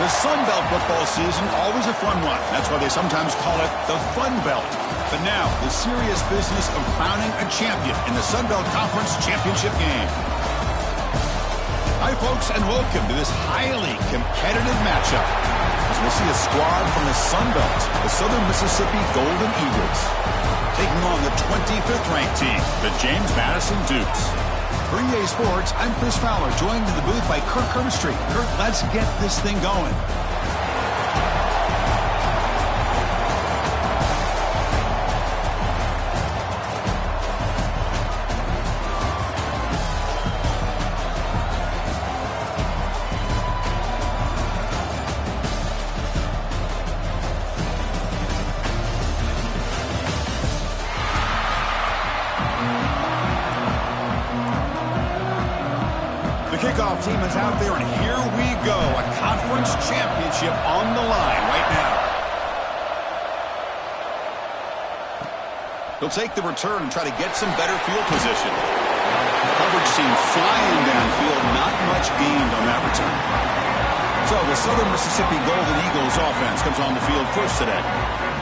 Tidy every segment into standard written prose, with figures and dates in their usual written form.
The Sun Belt football season, always a fun one. That's why they sometimes call it the Fun Belt. But now, the serious business of crowning a champion in the Sun Belt Conference Championship game. Hi, folks, and welcome to this highly competitive matchup. As we'll see a squad from the Sun Belt, the Southern Mississippi Golden Eagles, taking on the 25th ranked team, the James Madison Dukes. For EA Sports, I'm Chris Fowler, joined in the booth by Kirk Hermstreet. Kirk, let's get this thing going. Kickoff team is out there, and here we go. A conference championship on the line right now. He'll take the return and try to get some better field position. The coverage team flying downfield, not much gained on that return. So the Southern Mississippi Golden Eagles offense comes on the field first today.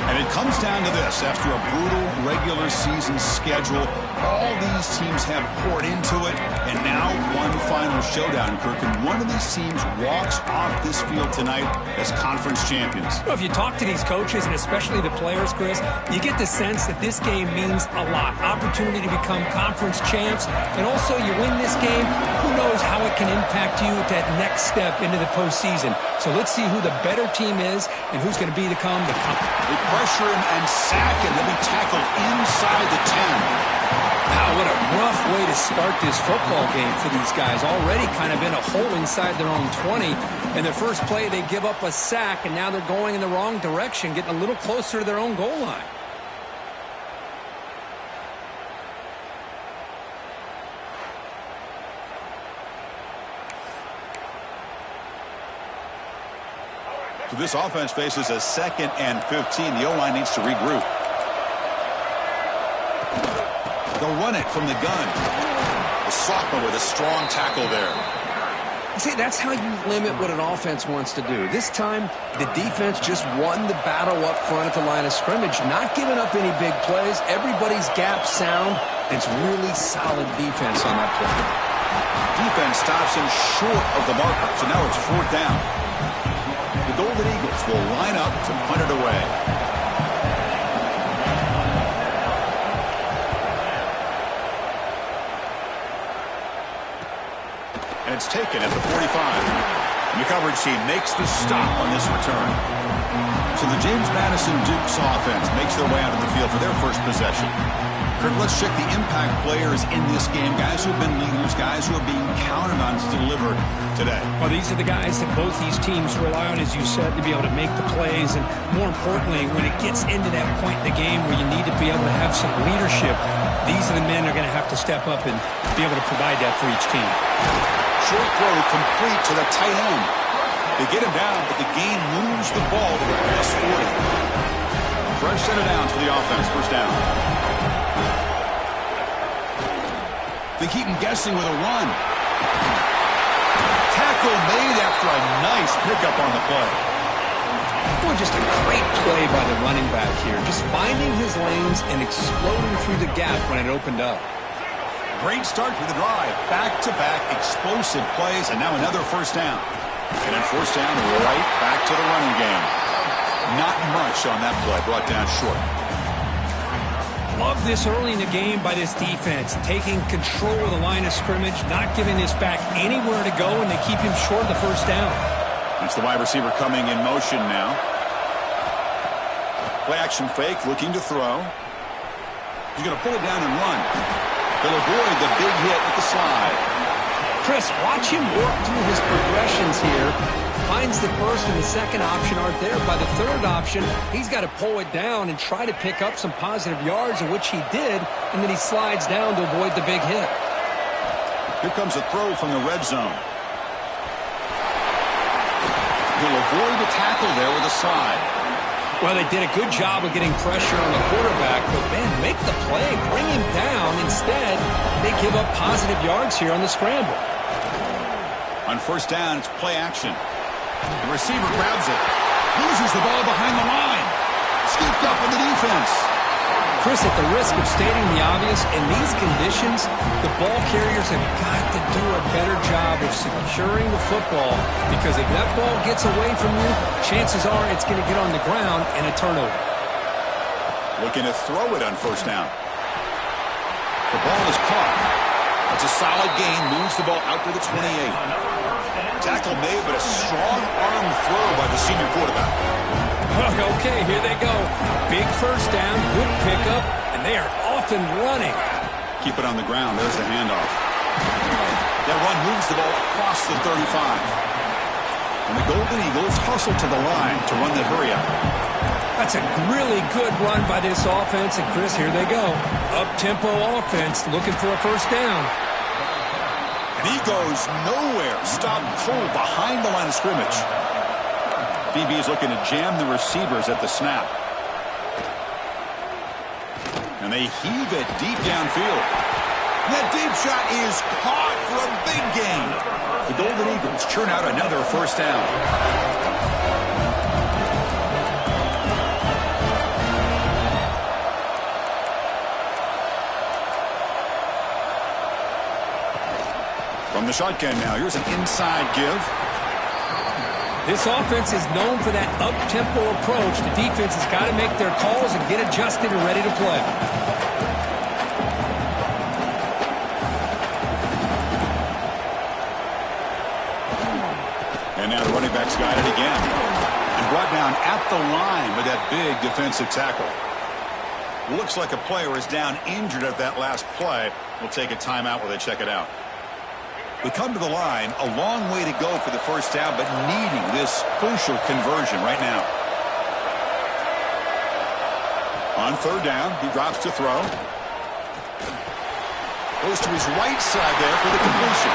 And it comes down to this. After a brutal regular season schedule, all these teams have poured into it, and now one final showdown, Kirk. And one of these teams walks off this field tonight as conference champions. Well, if you talk to these coaches, and especially the players, Chris, you get the sense that this game means a lot. Opportunity to become conference champs, and also you win this game, who knows how it can impact you at that next step into the postseason. So let's see who the better team is and who's going to become the They pressure him and sack him. He'll be tackled inside the 10. Wow, what a rough way to start this football game for these guys. Already kind of in a hole inside their own 20. And the first play, they give up a sack, and now they're going in the wrong direction, getting a little closer to their own goal line. So this offense faces a 2nd and 15. The O-line needs to regroup. They'll run it from the gun. The sophomore with a strong tackle there. See, that's how you limit what an offense wants to do. This time, the defense just won the battle up front at the line of scrimmage, not giving up any big plays. Everybody's gap sound. It's really solid defense on that play. Defense stops him short of the marker, so now it's 4th down. The Golden Eagles will line up to punt it away. And it's taken at the 45. And the coverage team makes the stop on this return. So the James Madison Dukes offense makes their way out of the field for their first possession. Kirk, let's check the impact players in this game. Guys who have been leaders, guys who are being counted on to deliver today. Well, these are the guys that both these teams rely on, as you said, to be able to make the plays. And more importantly, when it gets into that point in the game where you need to be able to have some leadership, these are the men that are going to have to step up and be able to provide that for each team. Short throw complete to the tight end. They get him down, but the gain moves the ball to the plus 40. Fresh set of downs for the offense, first down. They keep him guessing with a run. Tackle made after a nice pickup on the play. Well, just a great play by the running back here. Just finding his lanes and exploding through the gap when it opened up. Great start to the drive. Back-to-back explosive plays, and now another first down. And then first down right back to the running game. Not much on that play, brought down short. Love this early in the game by this defense, taking control of the line of scrimmage, not giving this back anywhere to go, and they keep him short of the first down. It's the wide receiver coming in motion now. Play action fake, looking to throw. He's going to pull it down and run. They'll avoid the big hit with the slide. Chris, watch him work through his progressions here. Finds the first and the second option aren't there. By the third option, he's got to pull it down and try to pick up some positive yards, of which he did, and then he slides down to avoid the big hit. Here comes a throw from the red zone. He'll avoid the tackle there with a slide. Well, they did a good job of getting pressure on the quarterback, but, man, make the play, bring him down. Instead, they give up positive yards here on the scramble. On first down, it's play action. The receiver grabs it. Loses the ball behind the line. Scooped up in the defense. Chris, at the risk of stating the obvious, in these conditions, the ball carriers have got to do a better job of securing the football, because if that ball gets away from you, chances are it's going to get on the ground and a turnover. Looking to throw it on first down. The ball is caught. It's a solid gain. Moves the ball out to the 28. Tackle made, but a strong arm throw by the senior quarterback. Okay, here they go. Big first down, good pickup, and they are off and running. Keep it on the ground. There's the handoff. That run moves the ball across the 35. And the Golden Eagles hustle to the line to run the hurry up. That's a really good run by this offense, and Chris, here they go. Up-tempo offense looking for a first down. And he goes nowhere. Stopped cold behind the line of scrimmage. DB is looking to jam the receivers at the snap. And they heave it deep downfield. And that deep shot is caught for a big gain. The Golden Eagles churn out another first down. From the shotgun now, here's an inside give. This offense is known for that up-tempo approach. The defense has got to make their calls and get adjusted and ready to play. And now the running back's got it again. And brought down at the line with that big defensive tackle. Looks like a player is down injured at that last play. We'll take a timeout while they check it out. We come to the line, a long way to go for the first down, but needing this crucial conversion right now. On third down, he drops to throw. Goes to his right side there for the completion.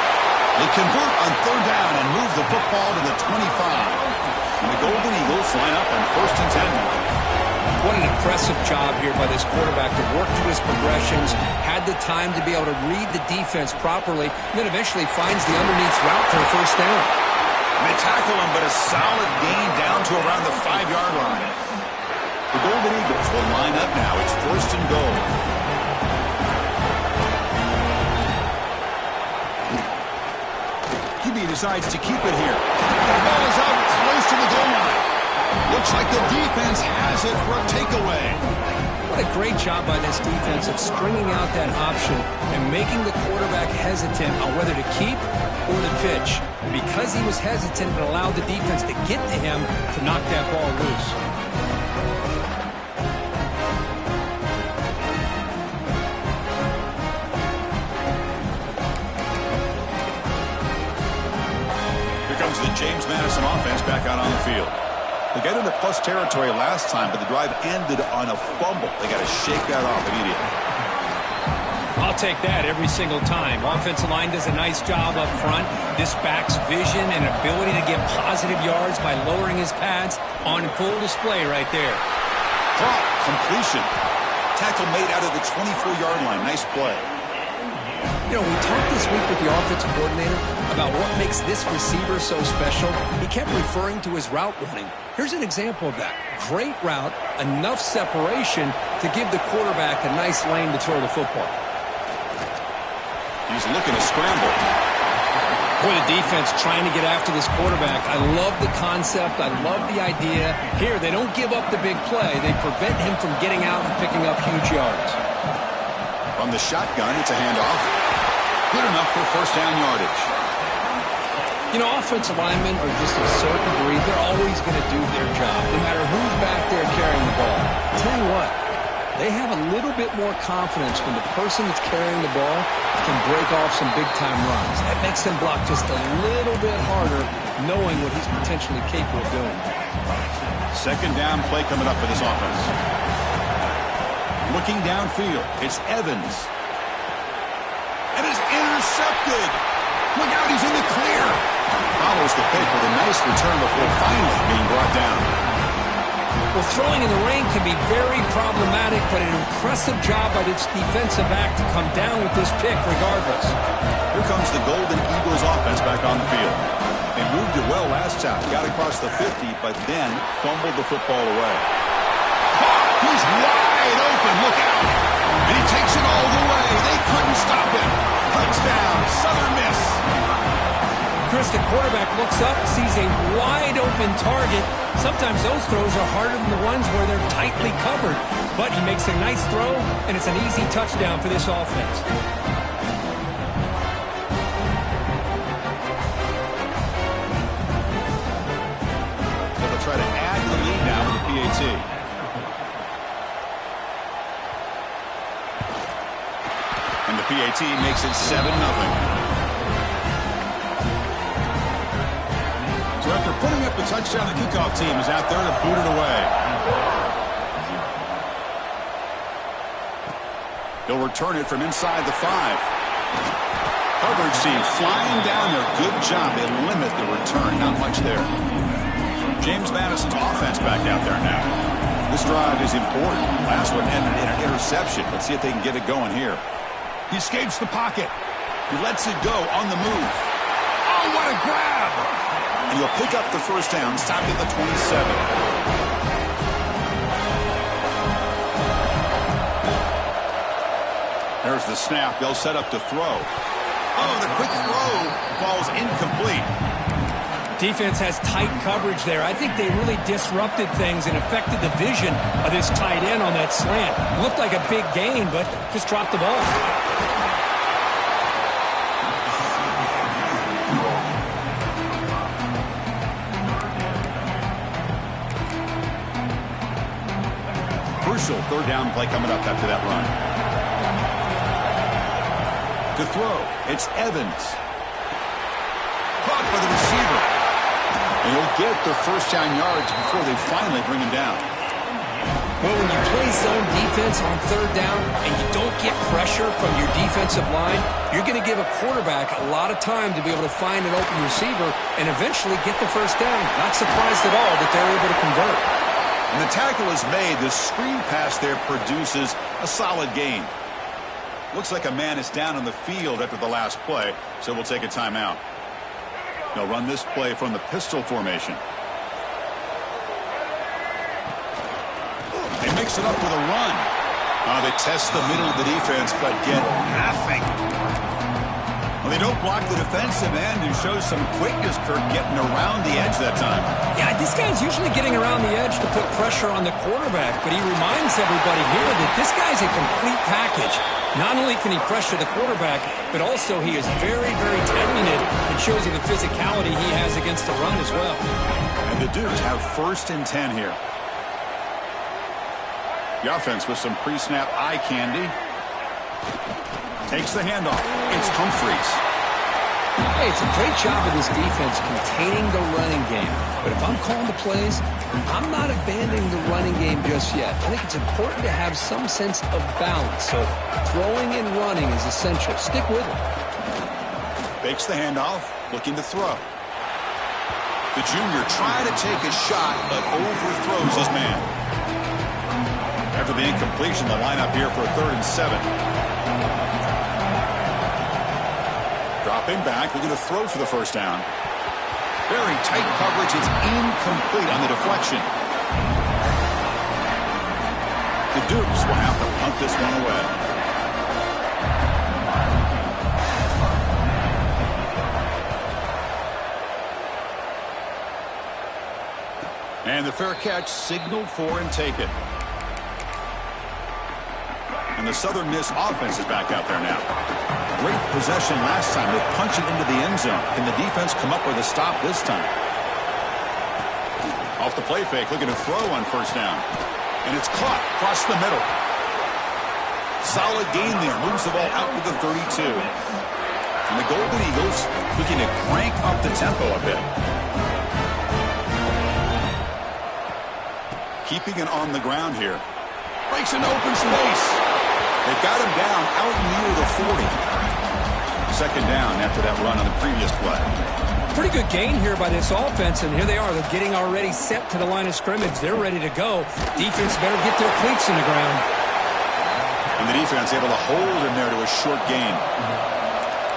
They convert on third down and move the football to the 25. And the Golden Eagles line up on first and 10. What an impressive job here by this quarterback to work through his progressions, had the time to be able to read the defense properly, and then eventually finds the underneath route for a first down. And they tackle him, but a solid gain down to around the 5-yard line. The Golden Eagles will line up now. It's first and goal. QB decides to keep it here. The ball is out close to the goal line. Looks like the defense has it for a takeaway. What a great job by this defense of stringing out that option and making the quarterback hesitant on whether to keep or to pitch. Because he was hesitant, it allowed the defense to get to him to knock that ball loose. Here comes the James Madison offense back out on the field. They got into plus territory last time, but the drive ended on a fumble. They got to shake that off immediately. I'll take that every single time. Offensive line does a nice job up front. This back's vision and ability to get positive yards by lowering his pads on full display right there. Caught. Completion. Tackle made out of the 24-yard line. Nice play. You know, we talked this week with the offensive coordinator about what makes this receiver so special. He kept referring to his route running. Here's an example of that. Great route, enough separation to give the quarterback a nice lane to throw the football. He's looking to scramble. Boy, the defense trying to get after this quarterback. I love the concept. I love the idea. Here, they don't give up the big play. They prevent him from getting out and picking up huge yards. From the shotgun, it's a handoff. Good enough for first down yardage. You know, offensive linemen are just a certain breed. They're always going to do their job, no matter who's back there carrying the ball. I'll tell you what, they have a little bit more confidence when the person that's carrying the ball can break off some big-time runs. That makes them block just a little bit harder, knowing what he's potentially capable of doing. Second down play coming up for this offense. Looking downfield, it's Evans. And it's intercepted. Look out, he's in the clear. Follows the pick with a nice return before finally being brought down. Well, throwing in the rain can be very problematic, but an impressive job by this defensive back to come down with this pick regardless. Here comes the Golden Eagles offense back on the field. They moved it well last time. Got across the 50, but then fumbled the football away. He's wide open. Look out. And he takes it all the way. They couldn't stop him. Touchdown, Southern Miss. Chris, the quarterback looks up, sees a wide-open target. Sometimes those throws are harder than the ones where they're tightly covered. But he makes a nice throw, and it's an easy touchdown for this offense. So they'll try to add to the lead now with the PAT. And the PAT makes it 7-0. So after putting up the touchdown, the kickoff team is out there to boot it away. They'll return it from inside the 5. Coverage team flying down there. Good job. They limit the return. Not much there. James Madison's offense back out there now. This drive is important. Last one ended in an interception. Let's see if they can get it going here. He escapes the pocket. He lets it go on the move. Oh, what a grab! And he'll pick up the first down, stopped at the 27. There's the snap. They'll set up to throw. Oh, the quick throw falls incomplete. Defense has tight coverage there. I think they really disrupted things and affected the vision of this tight end on that slant. Looked like a big gain, but just dropped the ball. Crucial third down play coming up after that run. To throw, it's Evans. Caught by the receiver. And he'll get the first down yards before they finally bring him down. Well, when you play zone defense on third down and you don't get pressure from your defensive line, you're going to give a quarterback a lot of time to be able to find an open receiver and eventually get the first down. Not surprised at all that they're able to convert. And the tackle is made. The screen pass there produces a solid gain. Looks like a man is down on the field after the last play, so we'll take a timeout. They'll run this play from the pistol formation. They mix it up with a run. They test the middle of the defense, but get nothing. Well, they don't block the defensive end and show some quickness, Kirk, getting around the edge that time. Yeah, this guy's usually getting around the edge to put pressure on the quarterback, but he reminds everybody here that this guy's a complete package. Not only can he pressure the quarterback, but also he is very, very talented and shows you the physicality he has against the run as well. And the Dudes have 1st and 10 here. The offense with some pre-snap eye candy. Takes the handoff. It's Humphreys. Hey, it's a great job of this defense containing the running game. But if I'm calling the plays, I'm not abandoning the running game just yet. I think it's important to have some sense of balance. So throwing and running is essential. Stick with it. Fakes the handoff, looking to throw. The junior trying to take a shot, but overthrows his man. After the incompletion, the lineup here for a 3rd and 7. Dropping back, looking to throw for the first down. Very tight coverage. It's incomplete on the deflection. The Dukes will have to punt this one away. And the fair catch signaled for and taken. And the Southern Miss offense is back out there now. Great possession last time. They punch it into the end zone. Can the defense come up with a stop this time? Off the play fake, looking to throw on first down. And it's caught across the middle. Solid gain there. Moves the ball out to the 32. And the Golden Eagles looking to crank up the tempo a bit. Keeping it on the ground here. Breaks an open space. They got him down out near the 40. 2nd down after that run on the previous play. Pretty good gain here by this offense, and here they are. They're getting already set to the line of scrimmage. They're ready to go. Defense better get their cleats in the ground. And the defense able to hold him there to a short gain.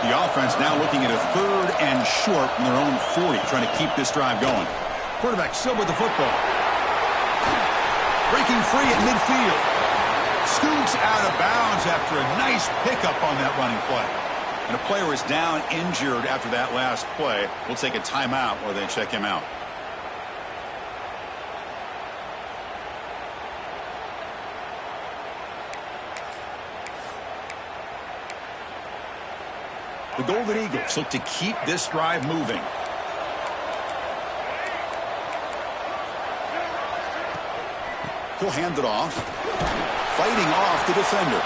The offense now looking at a 3rd and short from their own 40, trying to keep this drive going. Quarterback still with the football. Breaking free at midfield. Scoots out of bounds after a nice pickup on that running play. And a player is down injured after that last play. We'll take a timeout while they check him out. The Golden Eagles look to keep this drive moving. He'll hand it off. Fighting off the defender.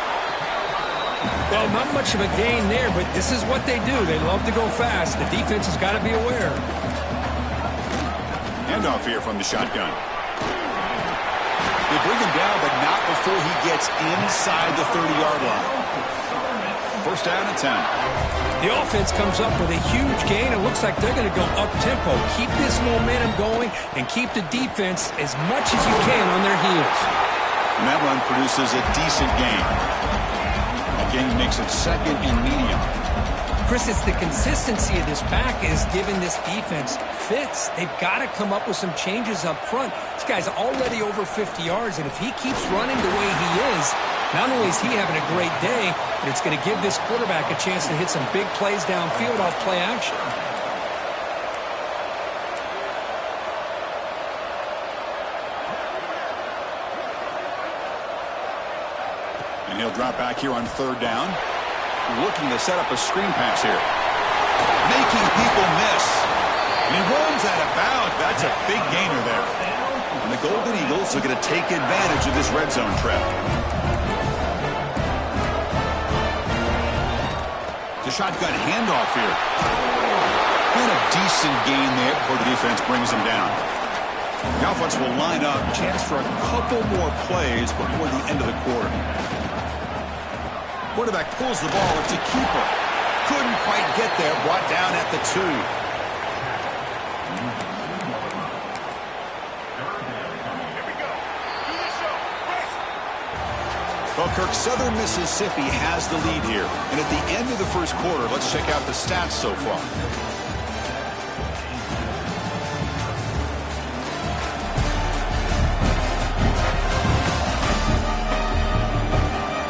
Well, not much of a gain there, but this is what they do. They love to go fast. The defense has got to be aware. Handoff here from the shotgun. They bring him down, but not before he gets inside the 30-yard line. First down and 10. The offense comes up with a huge gain. It looks like they're going to go up-tempo. Keep this momentum going and keep the defense as much as you can on their heels. And that run produces a decent gain. That gain makes it 2nd and medium. Chris, it's the consistency of this pack is giving this defense fits. They've got to come up with some changes up front. This guy's already over 50 yards, and if he keeps running the way he is, not only is he having a great day, but it's going to give this quarterback a chance to hit some big plays downfield off play action. And he'll drop back here on 3rd down. Looking to set up a screen pass here. Making people miss. And he runs out of bounds. That's a big gainer there. And the Golden Eagles are going to take advantage of this red zone trap. The shotgun handoff here. And a decent gain there before the defense brings him down. The offense will line up. Chance for a couple more plays before the end of the quarter. Quarterback pulls the ball. It's a keeper. Couldn't quite get there. Brought down at the 2. Well, Kirk, Southern Mississippi has the lead here. And at the end of the first quarter, let's check out the stats so far.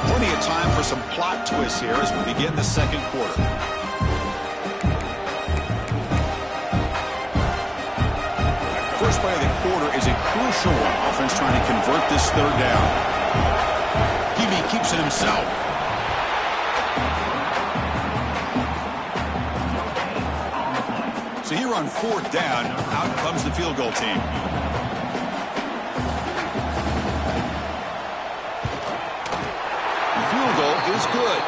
Plenty of time for some plot twists here as we begin the second quarter. First play of the quarter is a crucial one. Offense trying to convert this 3rd down. He keeps it himself. So here on 4th down, out comes the field goal team. The field goal is good.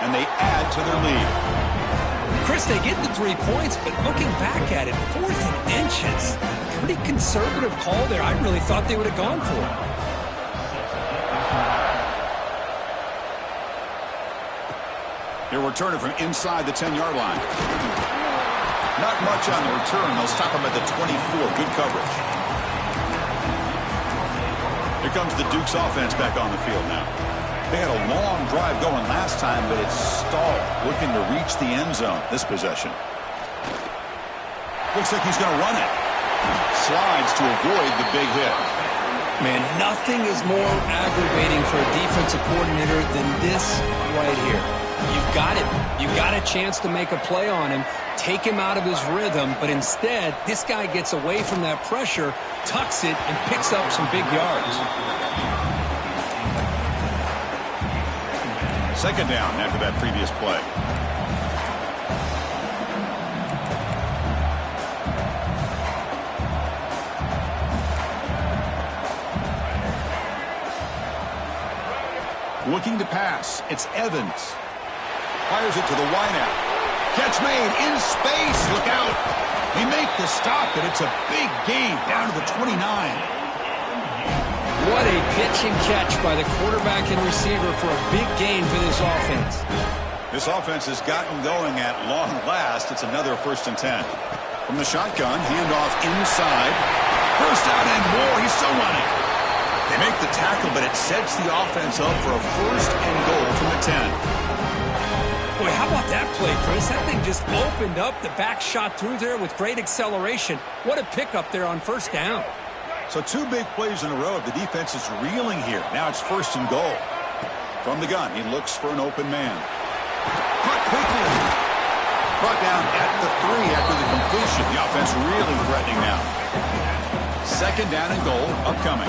And they add to their lead. Chris, they get the 3 points, but looking back at it, 4th and inches. Pretty conservative call there. I really thought they would have gone for it. They'll return it from inside the 10-yard line. Not much on the return. They'll stop him at the 24. Good coverage. Here comes the Duke's offense back on the field now. They had a long drive going last time, but it's stalled. Looking to reach the end zone this possession. Looks like he's going to run it. Slides to avoid the big hit. Man, nothing is more aggravating for a defensive coordinator than this right here. You've got it. You've got a chance to make a play on him, take him out of his rhythm, but instead, this guy gets away from that pressure, tucks it, and picks up some big yards. Second down after that previous play. Looking to pass. It's Evans. Fires it to the wideout. Catch made in space. Look out. They make the stop, and it's a big gain down to the 29. What a pitch and catch by the quarterback and receiver for a big gain for this offense. This offense has gotten going at long last. It's another 1st and 10. From the shotgun, handoff inside. First down and more. He's still running. They make the tackle, but it sets the offense up for a 1st and goal from the 10. Boy, how about that play, Chris? That thing just opened up. The back shot through there with great acceleration. What a pickup there on first down. So 2 big plays in a row. The defense is reeling here. Now it's 1st and goal. From the gun, he looks for an open man. Caught quickly. Brought down at the 3 after the completion. The offense really threatening now. 2nd down and goal upcoming.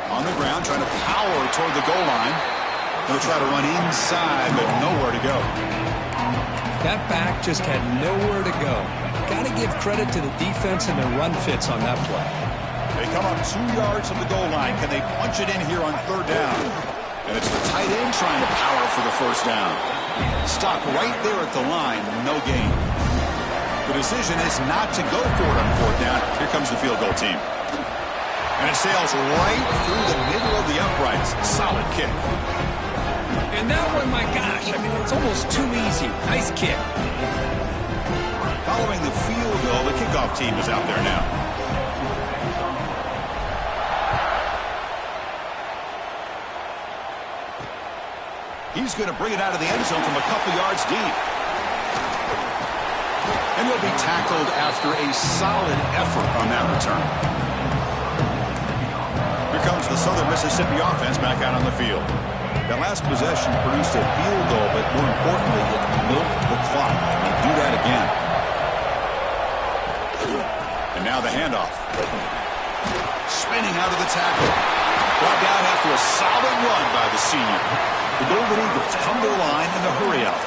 On the ground, trying to power toward the goal line. He'll try to run inside, but nowhere to go. That back just had nowhere to go. Got to give credit to the defense and their run fits on that play. They come up 2 yards from the goal line. Can they punch it in here on 3rd down? And it's the tight end trying to power for the 1st down. Stop right there at the line, no gain. The decision is not to go for it on 4th down. Here comes the field goal team. And it sails right through the middle of the uprights. Solid kick. And that one, my gosh, I mean, it's almost too easy. Nice kick. Following the field goal, the kickoff team is out there now. He's going to bring it out of the end zone from a couple yards deep. And he'll be tackled after a solid effort on that return. Here comes the Southern Mississippi offense back out on the field. That last possession produced a field goal, but more importantly, it milked the clock. And do that again. And now the handoff. Spinning out of the tackle. Brought down after a solid run by the senior. The Golden Eagles come to the line in the hurry-up.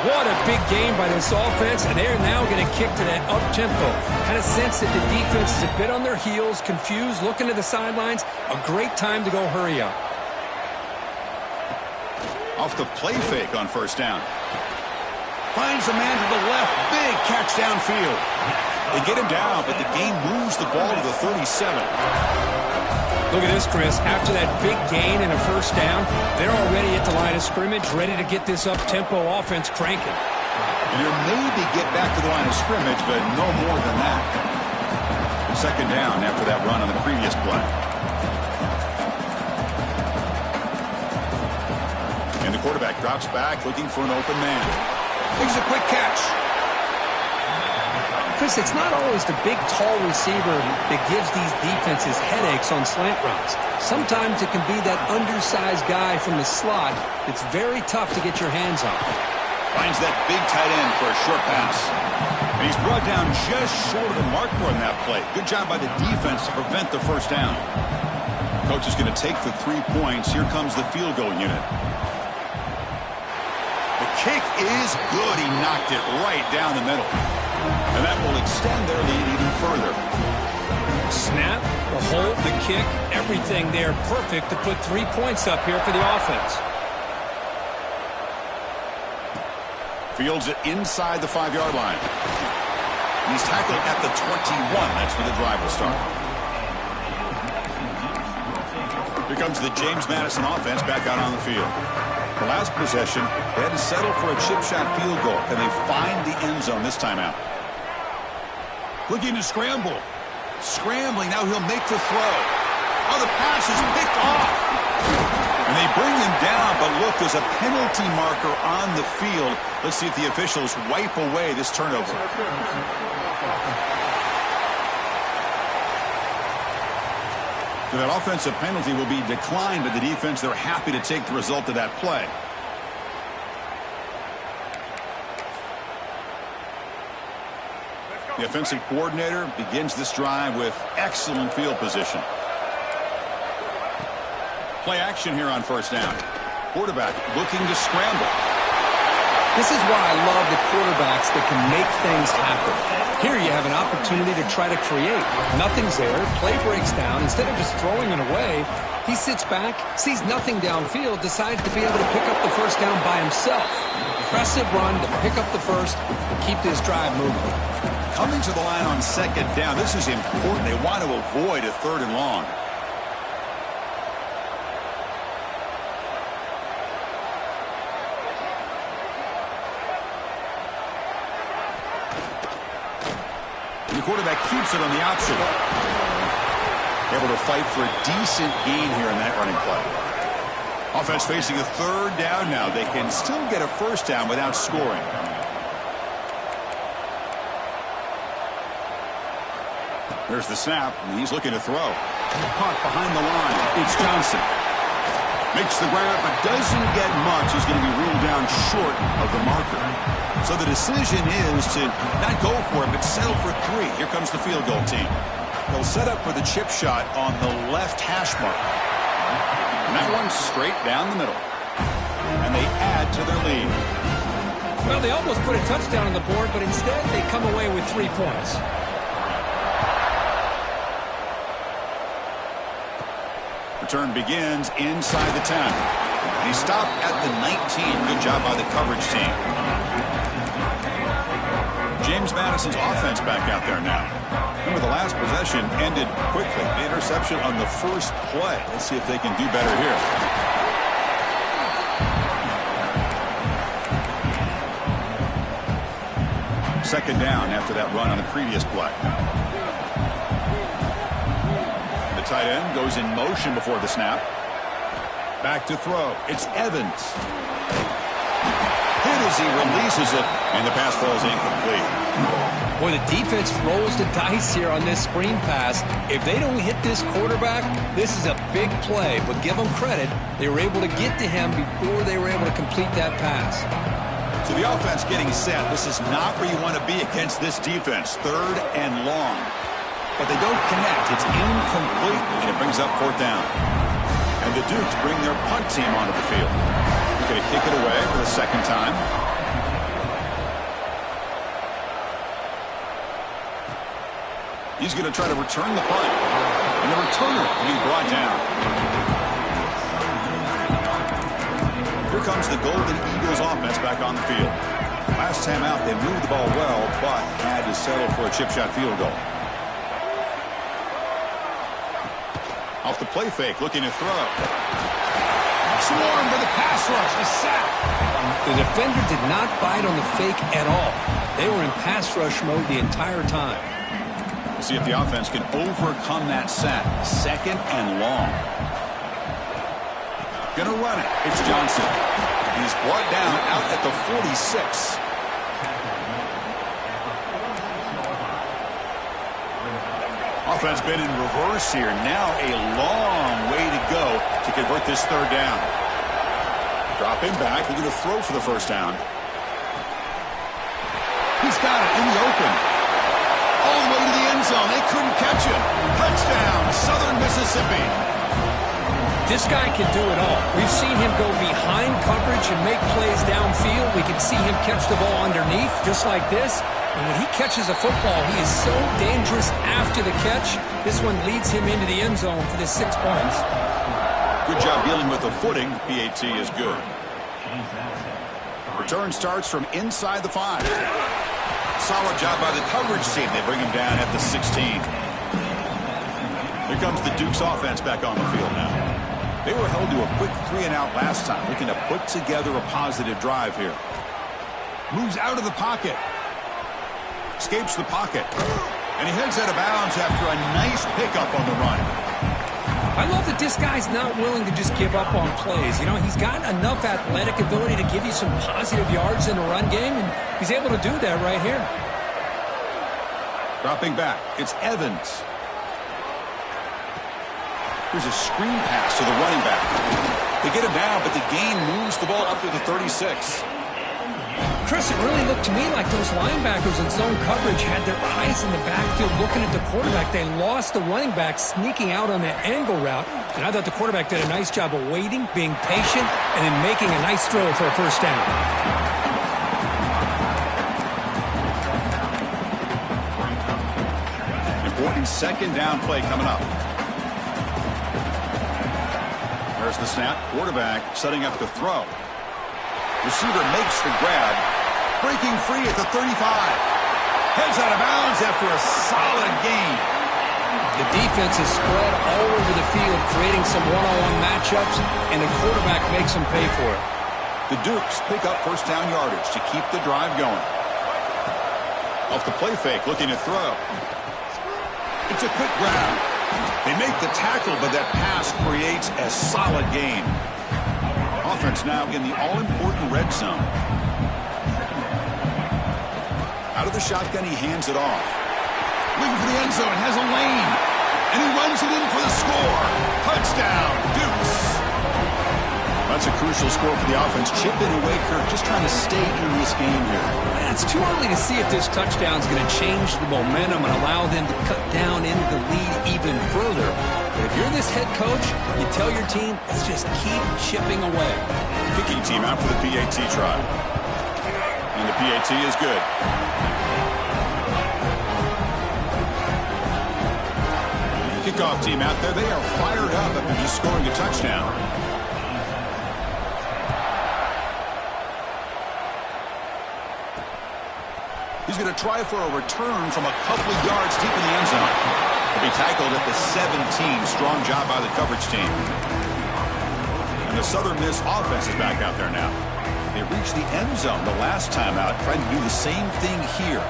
What a big game by this offense, and they're now going to kick to that up-tempo. Kind of sense that the defense is a bit on their heels, confused, looking to the sidelines. A great time to go hurry up. Off the play fake on 1st down. Finds a man to the left. Big catch downfield. They get him down, but the game moves the ball to the 37. Look at this, Chris. After that big gain and a 1st down, they're already at the line of scrimmage, ready to get this up-tempo offense cranking. And he'll maybe get back to the line of scrimmage, but no more than that. 2nd down after that run on the previous play. And the quarterback drops back, looking for an open man. Makes a quick catch. Chris, it's not always the big, tall receiver that gives these defenses headaches on slant routes. Sometimes it can be that undersized guy from the slot that's very tough to get your hands on. Finds that big tight end for a short pass. And he's brought down just short of the marker on that play. Good job by the defense to prevent the 1st down. Coach is going to take the 3 points. Here comes the field goal unit. The kick is good. He knocked it right down the middle. And that will extend their lead even further. Snap, the hold, the kick, everything there perfect to put 3 points up here for the offense. Fields it inside the 5-yard line. He's tackled at the 21. That's where the drive will start. Here comes the James Madison offense back out on the field. The last possession, they had to settle for a chip shot field goal. Can they find the end zone this time out? Looking to scramble. Scrambling, now he'll make the throw. Oh, the pass is picked off. And they bring him down, but look, there's a penalty marker on the field. Let's see if the officials wipe away this turnover. So that offensive penalty will be declined by the defense. They're happy to take the result of that play. The offensive coordinator begins this drive with excellent field position. Play action here on 1st down. Quarterback looking to scramble. This is why I love the quarterbacks that can make things happen. Here you have an opportunity to try to create. Nothing's there. Play breaks down. Instead of just throwing it away, he sits back, sees nothing downfield, decides to be able to pick up the 1st down by himself. Impressive run to pick up the 1st and keep this drive moving. Coming to the line on 2nd down, this is important. They want to avoid a 3rd and long. And the quarterback keeps it on the option. Able to fight for a decent gain here in that running play. Offense facing a third down now. They can still get a first down without scoring. There's the snap, and he's looking to throw. Caught behind the line. It's Johnson. Makes the grab, but doesn't get much. He's going to be ruled down short of the marker. So the decision is to not go for it, but settle for 3. Here comes the field goal team. They'll set up for the chip shot on the left hash mark. And that one's straight down the middle. And they add to their lead. Well, they almost put a touchdown on the board, but instead they come away with 3 points. Return begins inside the 10. And he stopped at the 19. Good job by the coverage team. James Madison's offense back out there now. Remember, the last possession ended quickly. The interception on the first play. Let's see if they can do better here. Second down after that run on the previous play. The tight end goes in motion before the snap. Back to throw. It's Evans. Hit as he releases it, and the pass falls incomplete. Boy, the defense rolls the dice here on this screen pass. If they don't hit this quarterback, this is a big play. But give them credit, they were able to get to him before they were able to complete that pass. So the offense getting set. This is not where you want to be against this defense. Third and long. But they don't connect. It's incomplete, and it brings up 4th down. And the Dukes bring their punt team onto the field. They're going to kick it away for the second time. He's going to try to return the punt. And the returner will be brought down. Here comes the Golden Eagles offense back on the field. Last time out, they moved the ball well, but had to settle for a chip shot field goal. Off the play fake, looking to throw. Swarmed by the pass rush, the sack. The defender did not bite on the fake at all. They were in pass rush mode the entire time. We'll see if the offense can overcome that sack. Second and long. Gonna run it. It's Johnson. He's brought down out at the 46. Offense been in reverse here. Now a long way to go to convert this third down. Dropping back. They're going to throw for the first down. He's got it in the open. All the way to the end zone. They couldn't catch him. Touchdown, Southern Mississippi. This guy can do it all. We've seen him go behind coverage and make plays downfield. We can see him catch the ball underneath, just like this. And when he catches a football, he is so dangerous after the catch. This one leads him into the end zone for the 6 points. Good job dealing with the footing. PAT is good. Return starts from inside the 5. Solid job by the coverage team. They bring him down at the 16. Here comes the Dukes offense back on the field now. They were held to a quick 3-and-out last time, looking to put together a positive drive here. Moves out of the pocket. Escapes the pocket. And he heads out of bounds after a nice pickup on the run. I love that this guy's not willing to just give up on plays. You know, he's got enough athletic ability to give you some positive yards in the run game, and he's able to do that right here. Dropping back. It's Evans. Here's a screen pass to the running back. They get him down, but the gain moves the ball up to the 36. Chris, it really looked to me like those linebackers in zone coverage had their eyes in the backfield looking at the quarterback. They lost the running back sneaking out on that angle route. And I thought the quarterback did a nice job of waiting, being patient, and then making a nice throw for a first down. Important second down play coming up. There's the snap. Quarterback setting up to throw. Receiver makes the grab. Breaking free at the 35. Heads out of bounds after a solid gain. The defense is spread all over the field, creating some one-on-one matchups, and the quarterback makes them pay for it. The Dukes pick up first down yardage to keep the drive going. Off the play fake, looking to throw. It's a quick grab. They make the tackle, but that pass creates a solid gain. offense now in the all-important red zone. Out of the shotgun, he hands it off. Looking for the end zone, has a lane. And he runs it in for the score. Touchdown, Dukes. That's a crucial score for the offense. Chipping away, Kirk, just trying to stay in this game here. It's too early to see if this touchdown is going to change the momentum and allow them to cut down into the lead even further. But if you're this head coach, you tell your team, let's just keep chipping away. Kicking team out for the PAT try. And the PAT is good. Kickoff team out there. They are fired up after just scoring a touchdown. He's going to try for a return from a couple of yards deep in the end zone. He'll be tackled at the 17. Strong job by the coverage team. And the Southern Miss offense is back out there now. They reached the end zone the last time out, trying to do the same thing here.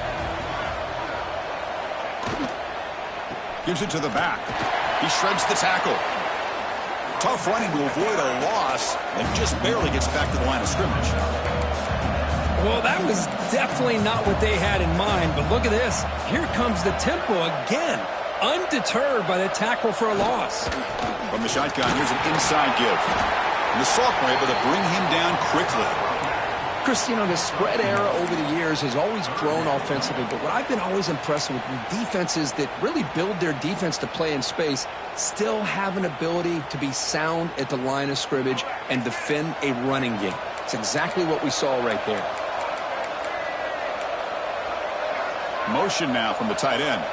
Gives it to the back. He shreds the tackle. Tough running to avoid a loss, and just barely gets back to the line of scrimmage. Well, that was definitely not what they had in mind, but look at this. Here comes the tempo again, undeterred by the tackle for a loss. From the shotgun, here's an inside give. And the Sophomore able to bring him down quickly. Chris, you know, the spread era over the years has always grown offensively, but what I've been always impressed with defenses that really build their defense to play in space still have an ability to be sound at the line of scrimmage and defend a running game. It's exactly what we saw right there. Motion now from the tight end.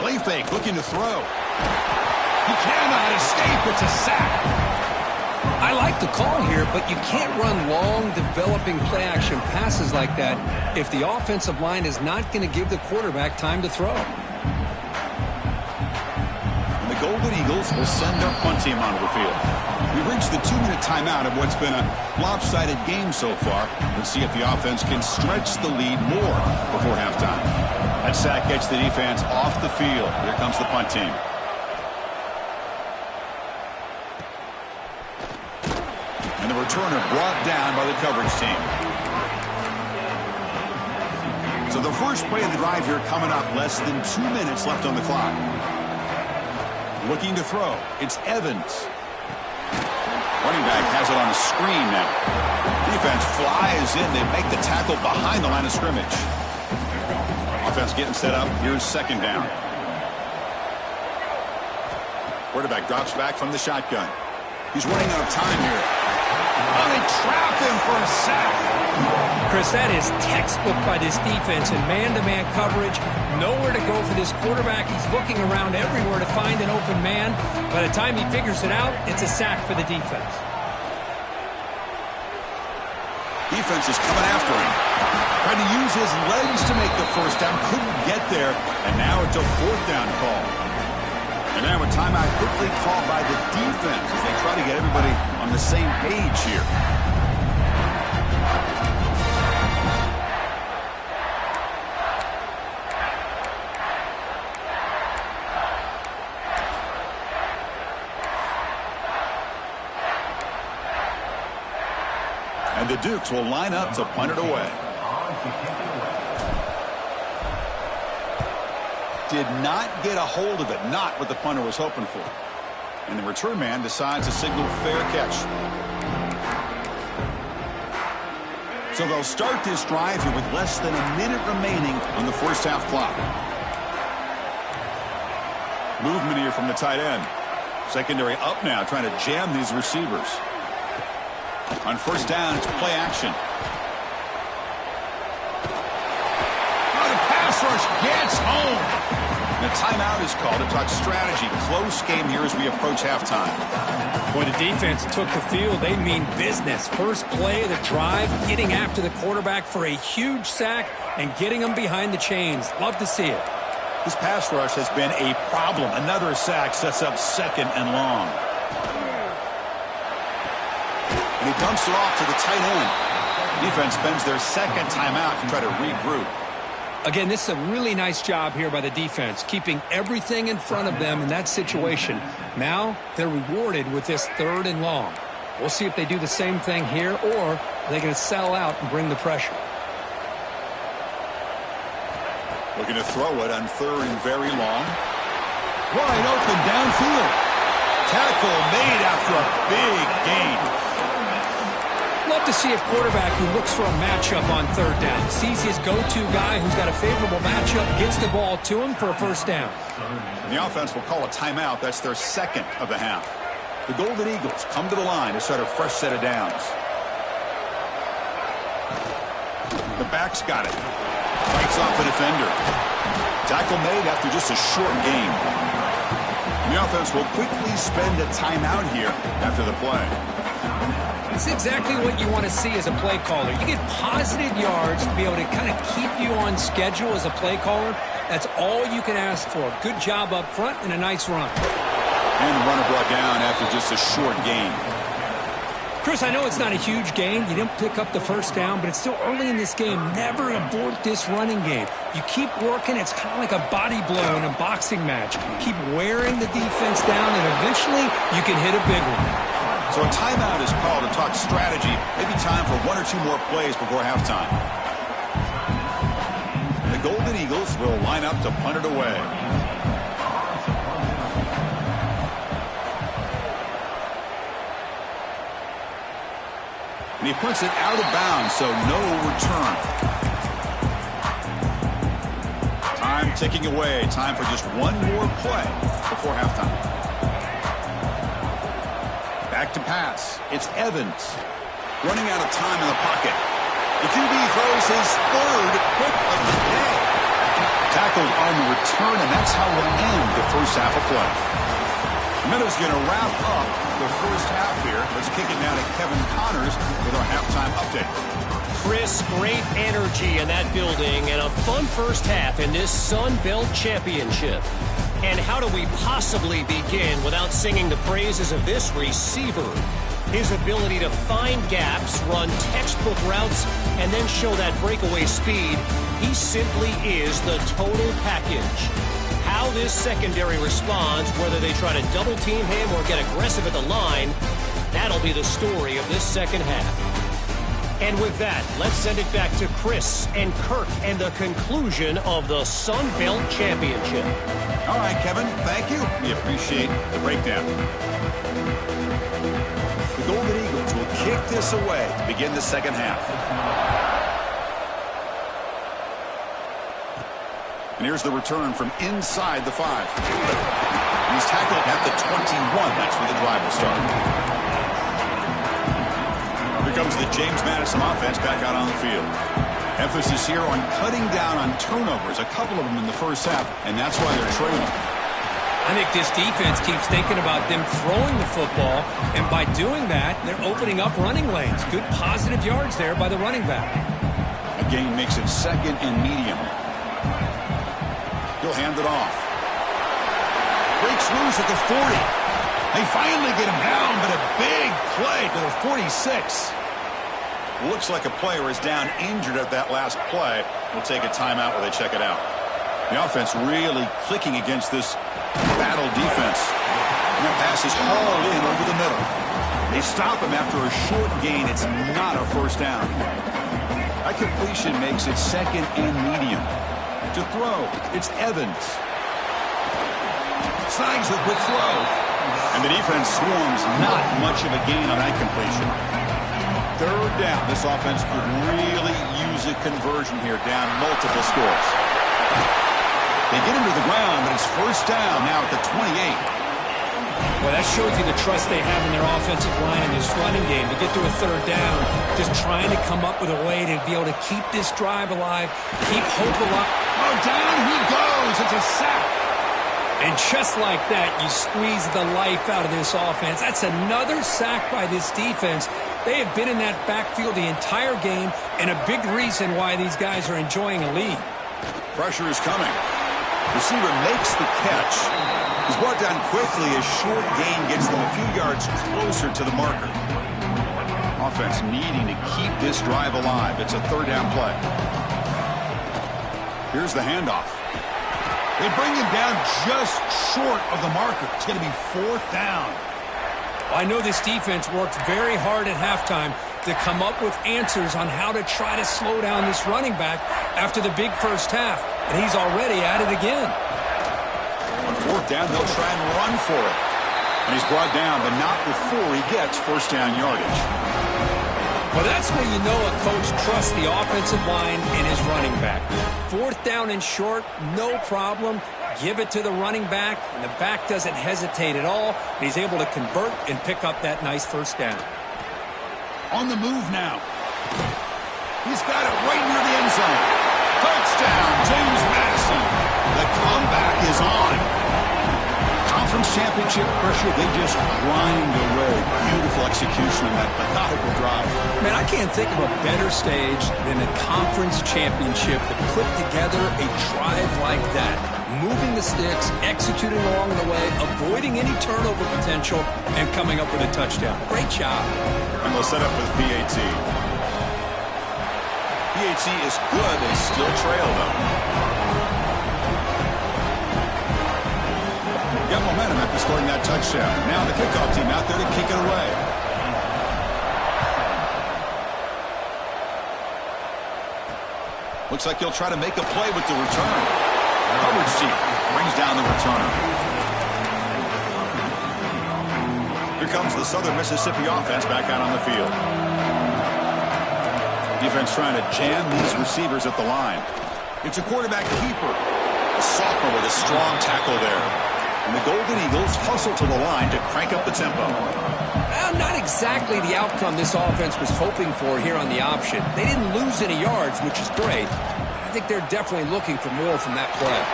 Play fake, looking to throw. He cannot escape. It's a sack. I like the call here, but you can't run long, developing play-action passes like that if the offensive line is not going to give the quarterback time to throw. And the Golden Eagles will send their punt team onto the field. We've reached the 2-minute timeout of what's been a lopsided game so far. Let's see if the offense can stretch the lead more before halftime. That sack gets the defense off the field. Here comes the punt team. And the returner brought down by the coverage team. So the first play of the drive here coming up. Less than 2 minutes left on the clock. Looking to throw. It's Evans. Running back has it on a screen now. Defense flies in. They make the tackle behind the line of scrimmage. Offense getting set up. Here's second down. Quarterback drops back from the shotgun. He's running out of time here. Oh, they trap him for a sack. Chris, that is textbook by this defense in man-to-man coverage. Nowhere to go for this quarterback. He's looking around everywhere to find an open man. By the time he figures it out, it's a sack for the defense. Defense is coming after him. Trying to use his legs to make the first down. Couldn't get there. And now it's a fourth down call. And now a timeout quickly called by the defense as they try to get everybody on the same page here. And the Dukes will line up to punt it away. Did not get a hold of it. Not what the punter was hoping for. And the return man decides to signal fair catch. So they'll start this drive here with less than a minute remaining on the first half clock. Movement here from the tight end. Secondary up now, trying to jam these receivers. On first down, it's play action. Oh, the pass rush gets home. And a timeout is called to talk strategy. Close game here as we approach halftime. Boy, the defense took the field. They mean business. First play of the drive, getting after the quarterback for a huge sack and getting him behind the chains. Love to see it. This pass rush has been a problem. Another sack sets up second and long. And he dumps it off to the tight end. Defense spends their second timeout to try to regroup. Again, this is a really nice job here by the defense, keeping everything in front of them in that situation. Now they're rewarded with this third and long. We'll see if they do the same thing here, or are they going to sell out and bring the pressure. Looking to throw it on 3rd and very long. Wide open downfield. Tackle made after a big gain. Love to see a quarterback who looks for a matchup on 3rd down. Sees his go-to guy who's got a favorable matchup, gets the ball to him for a 1st down. And the offense will call a timeout. That's their 2nd of the half. The Golden Eagles come to the line to start a fresh set of downs. The back's got it. Fights off a defender. Tackle made after just a short gain. The offense will quickly spend a timeout here after the play. It's exactly what you want to see as a play caller. You get positive yards to be able to kind of keep you on schedule as a play caller. That's all you can ask for. Good job up front and a nice run. And the runner brought down after just a short gain. Chris, I know it's not a huge gain. You didn't pick up the 1st down, but it's still early in this game. Never abort this running game. You keep working. It's kind of like a body blow in a boxing match. Keep wearing the defense down, and eventually you can hit a big one. So a timeout is called to talk strategy. Maybe time for 1 or 2 more plays before halftime. The Golden Eagles will line up to punt it away. And he puts it out of bounds, so no return. Time ticking away. Time for just 1 more play before halftime. Back to pass. It's Evans. Running out of time in the pocket. The QB throws his 3rd pick of the day. Tackled on the return, and that's how we'll end the 1st half of play. Meadows going to wrap up the 1st half here. Let's kick it now to Kevin Connors with our halftime update. Chris, great energy in that building and a fun 1st half in this Sun Belt Championship. And how do we possibly begin without singing the praises of this receiver? His ability to find gaps, run textbook routes, and then show that breakaway speed. He simply is the total package. How this secondary responds, whether they try to double team him or get aggressive at the line, that'll be the story of this 2nd half. And with that, let's send it back to Chris and Kirk and the conclusion of the Sun Belt Championship. All right, Kevin, thank you. We appreciate the breakdown. The Golden Eagles will kick this away to begin the 2nd half. And here's the return from inside the 5. He's tackled at the 21. That's where the drive will start. Here comes the James Madison offense back out on the field. Emphasis here on cutting down on turnovers, a couple of them in the 1st half, and that's why they're trailing. I think this defense keeps thinking about them throwing the football, and by doing that, they're opening up running lanes. Good positive yards there by the running back. A gain makes it 2nd and medium. He'll hand it off. Breaks loose at the 40. They finally get him down, but a big play to the 46. Looks like a player is down injured at that last play. We'll take a timeout while they check it out. The offense really clicking against this battle defense. And that pass is hauled in over the middle. They stop him after a short gain. It's not a 1st down. That completion makes it 2nd and medium. To throw, it's Evans. Snags the quick throw. And the defense swarms. Not much of a gain on that completion. 3rd down. This offense could really use a conversion here, down multiple scores. They get him to the ground, but it's 1st down now at the 28. Well, that shows you the trust they have in their offensive line in this running game. To get to a 3rd down, just trying to come up with a way to be able to keep this drive alive, keep hope alive. Oh, down he goes. It's a sack. And just like that, you squeeze the life out of this offense. That's another sack by this defense. They have been in that backfield the entire game, and a big reason why these guys are enjoying a lead. Pressure is coming. Receiver makes the catch. He's brought down quickly as short gain gets them a few yards closer to the marker. Offense needing to keep this drive alive. It's a 3rd down play. Here's the handoff. They bring him down just short of the marker. It's going to be 4th down. I know this defense worked very hard at halftime to come up with answers on how to try to slow down this running back after the big first half, and he's already at it again. On fourth down, they'll try and run for it. And he's brought down, but not before he gets first down yardage. Well, that's where you know a coach trusts the offensive line and his running back. Fourth down and short, no problem. Give it to the running back, and the back doesn't hesitate at all. And he's able to convert and pick up that nice first down. On the move now. He's got it right near the end zone. Touchdown, James Madison. The comeback is on. Conference championship pressure, they just grind away. Beautiful execution on that methodical drive. Man, I can't think of a better stage than a conference championship to put together a drive like that. Moving the sticks, executing along the way, avoiding any turnover potential, and coming up with a touchdown. Great job. And they'll set up with PAT. PAT is good. They still trail, though. Got momentum after scoring that touchdown. Now the kickoff team out there to kick it away. Looks like he'll try to make a play with the return. Coverage team brings down the returner. Here comes the Southern Mississippi offense back out on the field. Defense trying to jam these receivers at the line. It's a quarterback keeper. A sophomore with a strong tackle there. And the Golden Eagles hustle to the line to crank up the tempo. Well, not exactly the outcome this offense was hoping for here on the option. They didn't lose any yards, which is great. I think they're definitely looking for more from that play.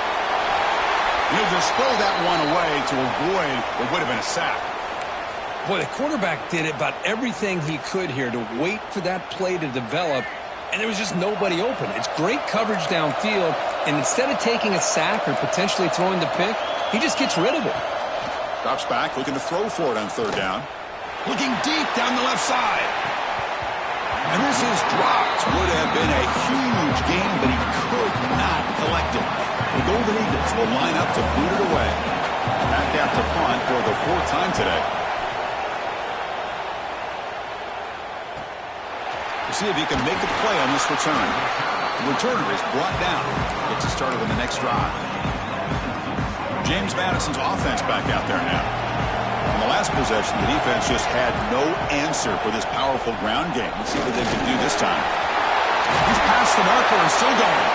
He'll just throw that one away to avoid what would have been a sack. Boy, the quarterback did about everything he could here to wait for that play to develop, and there was just nobody open. It's great coverage downfield, and instead of taking a sack or potentially throwing the pick, he just gets rid of it. Drops back, looking to throw for it on third down. Looking deep down the left side. And this is dropped. Would have been a huge game, but he could not collect it. The Golden Eagles will line up to boot it away. Back out to punt for the fourth time today. We'll see if he can make a play on this return. The returner is brought down. Gets it started on the next drive. James Madison's offense back out there now. On the last possession, the defense just had no answer for this powerful ground game. Let's see what they can do this time. He's past the marker and still going.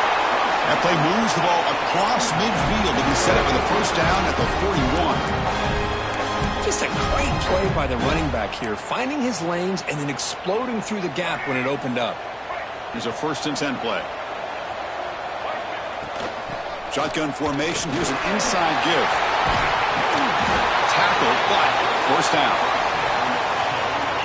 That play moves the ball across midfield, and he set it with a first down at the 41. Just a great play by the running back here, finding his lanes and then exploding through the gap when it opened up. Here's a 1st and 10 play. Shotgun formation. Here's an inside give. Tackle, but first down.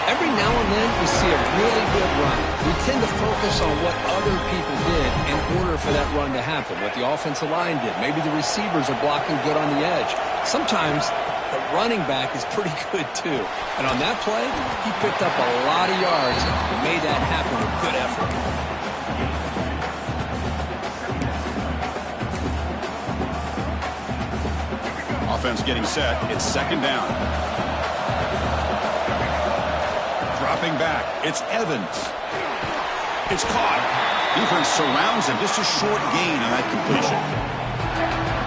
Every now and then we see a really good run. We tend to focus on what other people did in order for that run to happen, what the offensive line did. Maybe the receivers are blocking good on the edge. Sometimes the running back is pretty good too. And on that play, he picked up a lot of yards and made that happen with good effort. Offense getting set. It's 2nd down. Dropping back. It's Evans. It's caught. Defense surrounds him. Just a short gain on that completion.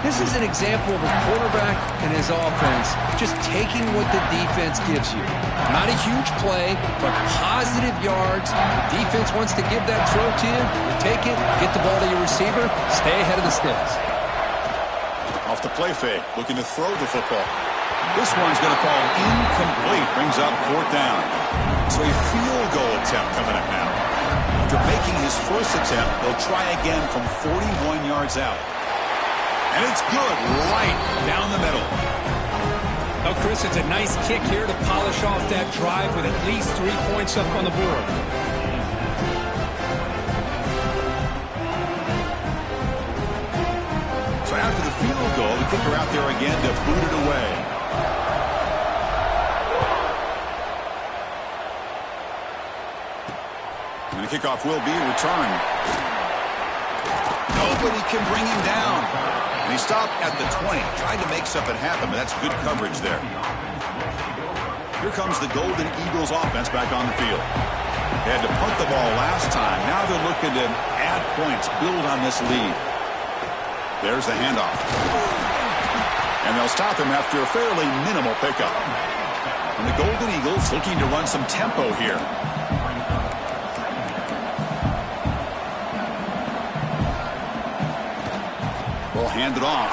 This is an example of a quarterback and his offense just taking what the defense gives you. Not a huge play, but positive yards. The defense wants to give that throw to you. You take it, get the ball to your receiver, stay ahead of the sticks. Off the play fake, looking to throw the football. This one's going to fall incomplete. Brings up 4th down. So a field goal attempt coming up now. After making his first attempt, they'll try again from 41 yards out. And it's good, right down the middle. Oh, Chris, it's a nice kick here to polish off that drive with at least 3 points up on the board. So after the field goal, the kicker out there again to boot it away. And the kickoff will be returned. Nobody can bring him down. And he stopped at the 20. Tried to make something happen, but that's good coverage there. Here comes the Golden Eagles offense back on the field. They had to punt the ball last time. Now they're looking to add points, build on this lead. There's the handoff. And they'll stop him after a fairly minimal pickup. And the Golden Eagles looking to run some tempo here. Ball handed off.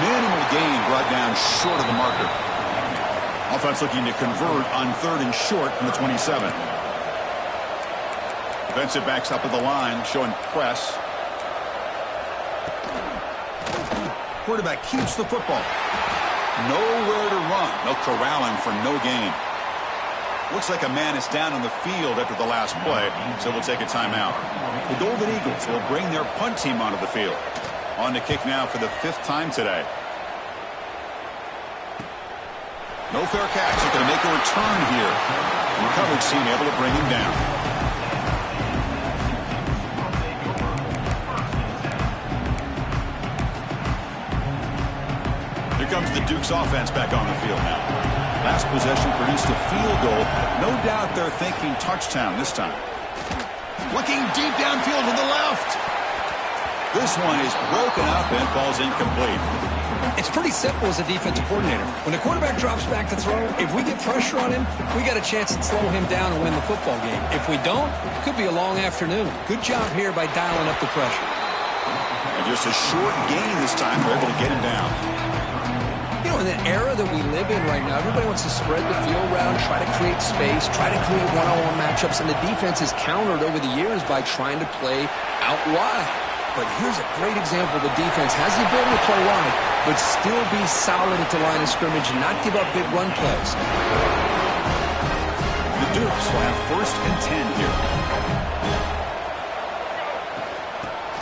Minimal gain brought down short of the marker. Offense looking to convert on 3rd and short from the 27. Defensive backs up at the line, showing press. Quarterback keeps the football. Nowhere to run. No corralling for no gain. Looks like a man is down on the field after the last play, so we'll take a timeout. The Golden Eagles will bring their punt team onto the field. On to kick now for the 5th time today. No fair catch. They're going to make a return here. And the coverage team able to bring him down. Here comes the Duke's offense back on the field now. Last possession produced a field goal. No doubt they're thinking touchdown this time. Looking deep downfield to the left. This one is broken up and falls incomplete. It's pretty simple as a defensive coordinator. When the quarterback drops back to throw, if we get pressure on him, we got a chance to slow him down and win the football game. If we don't, it could be a long afternoon. Good job here by dialing up the pressure. And just a short gain this time. They're able to get him down. You know, in the era that we live in right now, everybody wants to spread the field around, try to create space, try to create one-on-one matchups, and the defense is countered over the years by trying to play out wide. But here's a great example. The defense has the ability to play wide, but still be solid at the line of scrimmage and not give up big run plays. The Dukes will have 1st and 10 here.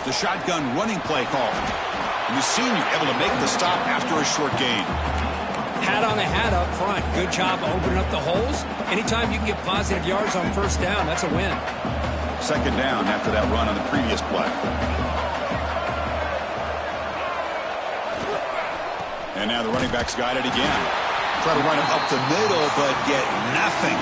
The shotgun running play call. And the senior able to make the stop after a short gain. Hat on a hat up front. Good job opening up the holes. Anytime you can get positive yards on 1st down, that's a win. 2nd down after that run on the previous play. And now the running back's got it again. Try to run it up the middle, but get nothing.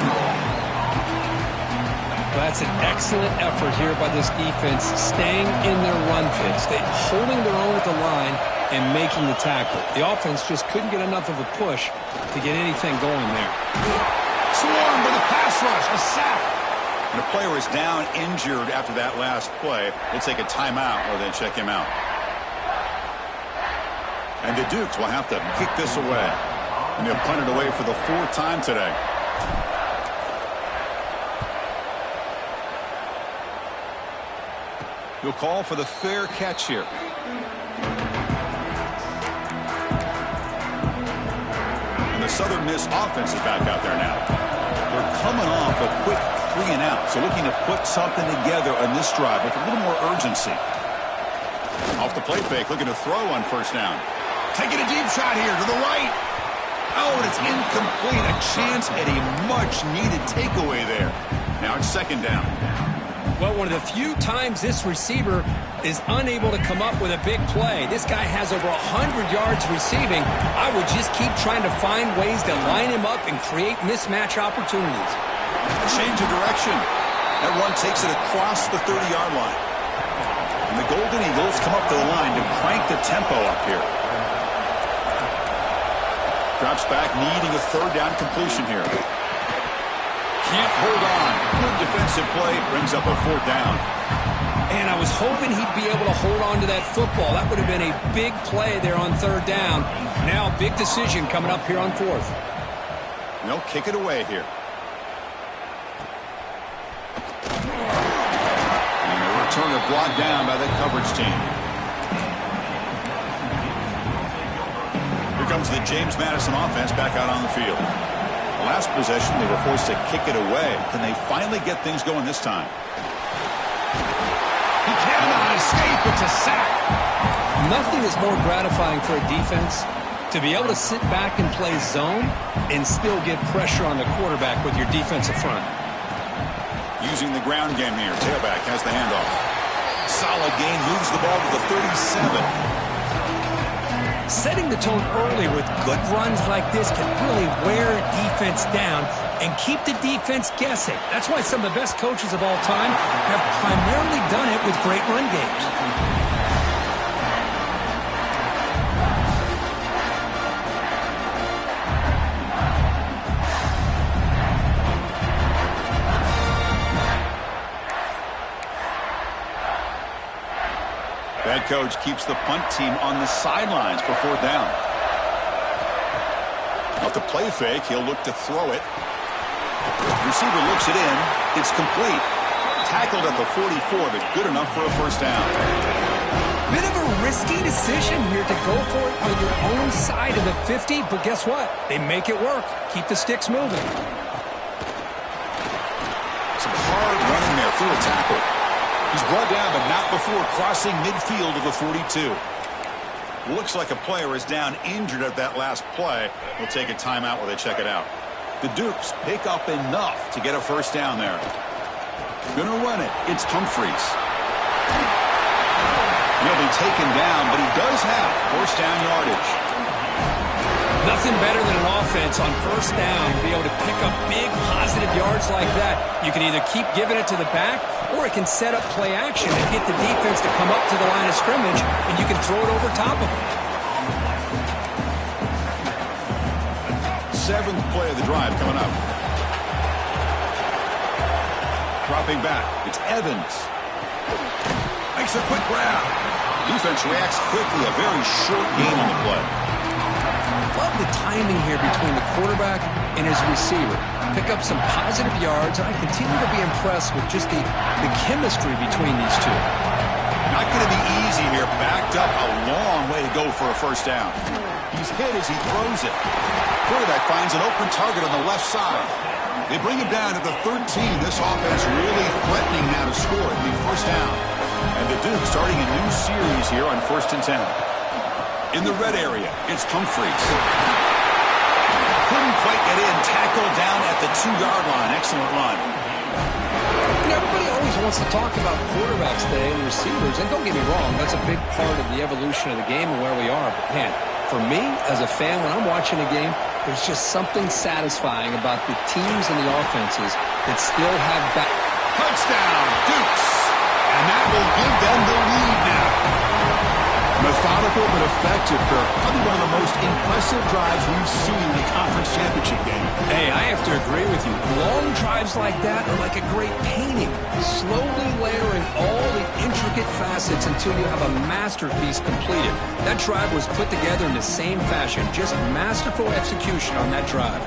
That's an excellent effort here by this defense, staying in their run fit, holding their own at the line and making the tackle. The offense just couldn't get enough of a push to get anything going there. Swarmed by the pass rush, a sack. And the player is down injured after that last play. We'll take a timeout or then check him out. And the Dukes will have to kick this away. And they'll punt it away for the 4th time today. He'll call for the fair catch here. And the Southern Miss offense is back out there now. They're coming off a quick 3 and out. So looking to put something together on this drive with a little more urgency. Off the play fake, looking to throw on 1st down. Taking a deep shot here to the right. Oh, and it's incomplete. A chance at a much-needed takeaway there. Now it's 2nd down. Well, one of the few times this receiver is unable to come up with a big play. This guy has over 100 yards receiving. I would just keep trying to find ways to line him up and create mismatch opportunities. Change of direction. That run takes it across the 30-yard line. And the Golden Eagles come up to the line to crank the tempo up here. Drops back, needing a 3rd down completion here. Can't hold on. Good defensive play. Brings up a 4th down. And I was hoping he'd be able to hold on to that football. That would have been a big play there on 3rd down. Now, big decision coming up here on 4th. They'll kick it away here. And the returner brought down by the coverage team. Here comes the James Madison offense back out on the field. The last possession, they were forced to kick it away. Can they finally get things going this time? He cannot escape. It's a sack. Nothing is more gratifying for a defense to be able to sit back and play zone and still get pressure on the quarterback with your defensive front. Using the ground game here. Tailback has the handoff. Solid gain, moves the ball to the 37. Setting the tone early with good runs like this can really wear a defense down and keep the defense guessing. That's why some of the best coaches of all time have primarily done it with great run games. Head coach keeps the punt team on the sidelines for 4th down. Off the play fake, he'll look to throw it. Receiver looks it in. It's complete. Tackled at the 44, but good enough for a 1st down. Bit of a risky decision here to go for it on your own side of the 50, but guess what? They make it work. Keep the sticks moving. Some hard running there through a tackle. He's brought down, but not before crossing midfield of the 42. Looks like a player is down injured at that last play. We'll take a timeout while they check it out. The Dukes pick up enough to get a 1st down there. Gonna run it. It's Humphreys. He'll be taken down, but he does have 1st down yardage. Nothing better than an offense on 1st down to be able to pick up big positive yards like that. You can either keep giving it to the back, or it can set up play action and get the defense to come up to the line of scrimmage, and you can throw it over top of them. 7th play of the drive coming up. Dropping back. It's Evans. Makes a quick grab. Defense reacts quickly. A very short game on the play. Love the timing here between the quarterback and his receiver. Pick up some positive yards, and I continue to be impressed with just the chemistry between these two. Not going to be easy here. Backed up a long way to go for a 1st down. He's hit as he throws it. Quarterback finds an open target on the left side. They bring him down at the 13. This offense really threatening now to score. It'll be 1st down. And the Dukes starting a new series here on 1st and 10. In the red area, it's Humphreys. Couldn't quite get in. Tackled down at the 2-yard line. Excellent run. Everybody always wants to talk about quarterbacks today and receivers, and don't get me wrong, that's a big part of the evolution of the game and where we are. But, man, for me, as a fan, when I'm watching a game, there's just something satisfying about the teams and the offenses that still have back. Touchdown, Dukes. And that will give them the lead now. Methodical but effective, Kirk. Probably one of the most impressive drives we've seen in the conference championship game. Hey, I have to agree with you. Long drives like that are like a great painting. Slowly layering all the intricate facets until you have a masterpiece completed. That drive was put together in the same fashion. Just masterful execution on that drive.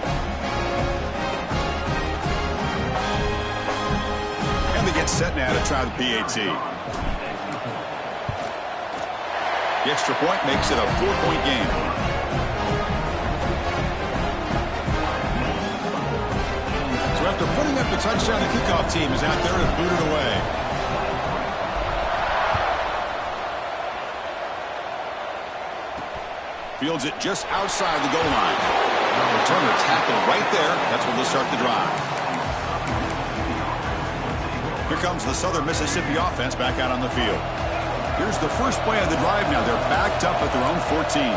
And they get set now to try the PAT. The extra point makes it a 4-point game. So after putting up the touchdown, the kickoff team is out there to boot it away. Fields it just outside the goal line. Returner tackle right there. That's where they'll start the drive. Here comes the Southern Mississippi offense back out on the field. Here's the first play of the drive now. They're backed up at their own 14.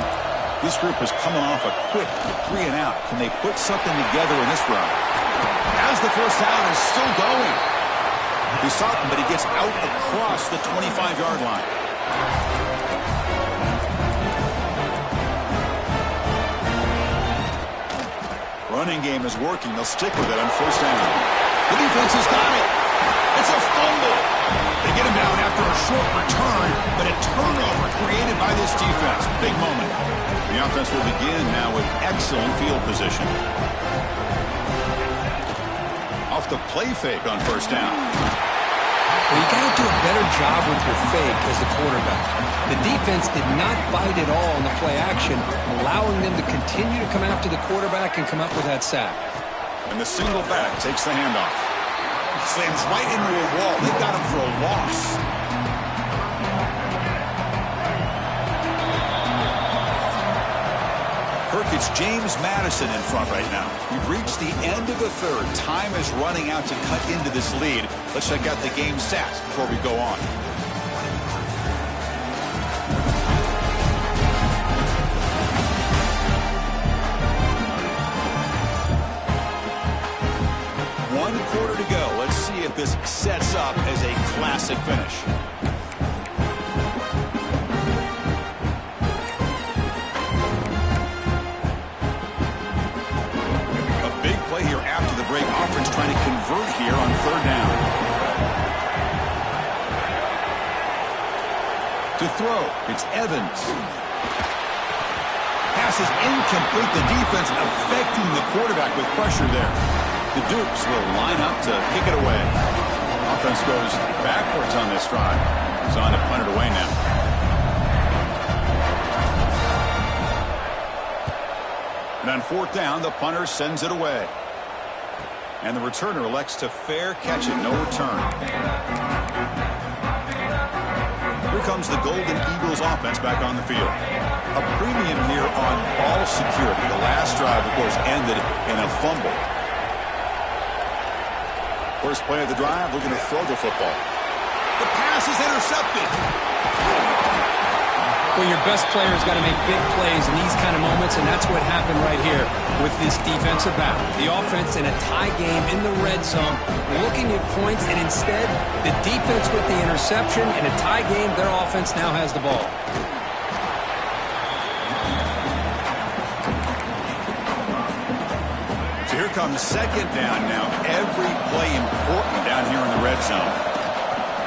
This group is coming off a quick 3 and out. Can they put something together in this run? As the first down is still going. He saw him, but he gets out across the 25-yard line. Running game is working. They'll stick with it on 1st down. The defense has got it. It's a fumble. They get him down after a short return, but a turnover created by this defense. Big moment. The offense will begin now with excellent field position. Off the play fake on 1st down. Well, you got to do a better job with your fake as the quarterback. The defense did not bite at all on the play action, allowing them to continue to come after the quarterback and come up with that sack. And the single back takes the handoff. Slams right into a wall. They got him for a loss. Kirk, it's James Madison in front right now. We've reached the end of the 3rd. Time is running out to cut into this lead. Let's check out the game stats before we go on. what this sets up as a classic finish. A big play here after the break. Offense trying to convert here on third down. To throw, it's Evans. Pass is incomplete. The defense affecting the quarterback with pressure there. The Dukes will line up to kick it away. Offense goes backwards on this drive. It's on to punt it away now. And on fourth down, the punter sends it away. And the returner elects to fair catch it. No return. Here comes the Golden Eagles offense back on the field. A premium here on ball security. The last drive, of course, ended in a fumble. First play of the drive, looking to throw the football. The pass is intercepted. Well, your best player's got to make big plays in these kind of moments, and that's what happened right here with this defensive battle. The offense in a tie game in the red zone, looking at points, and instead, the defense with the interception. In a tie game, their offense now has the ball. So here comes second down now. Every play important down here in the red zone.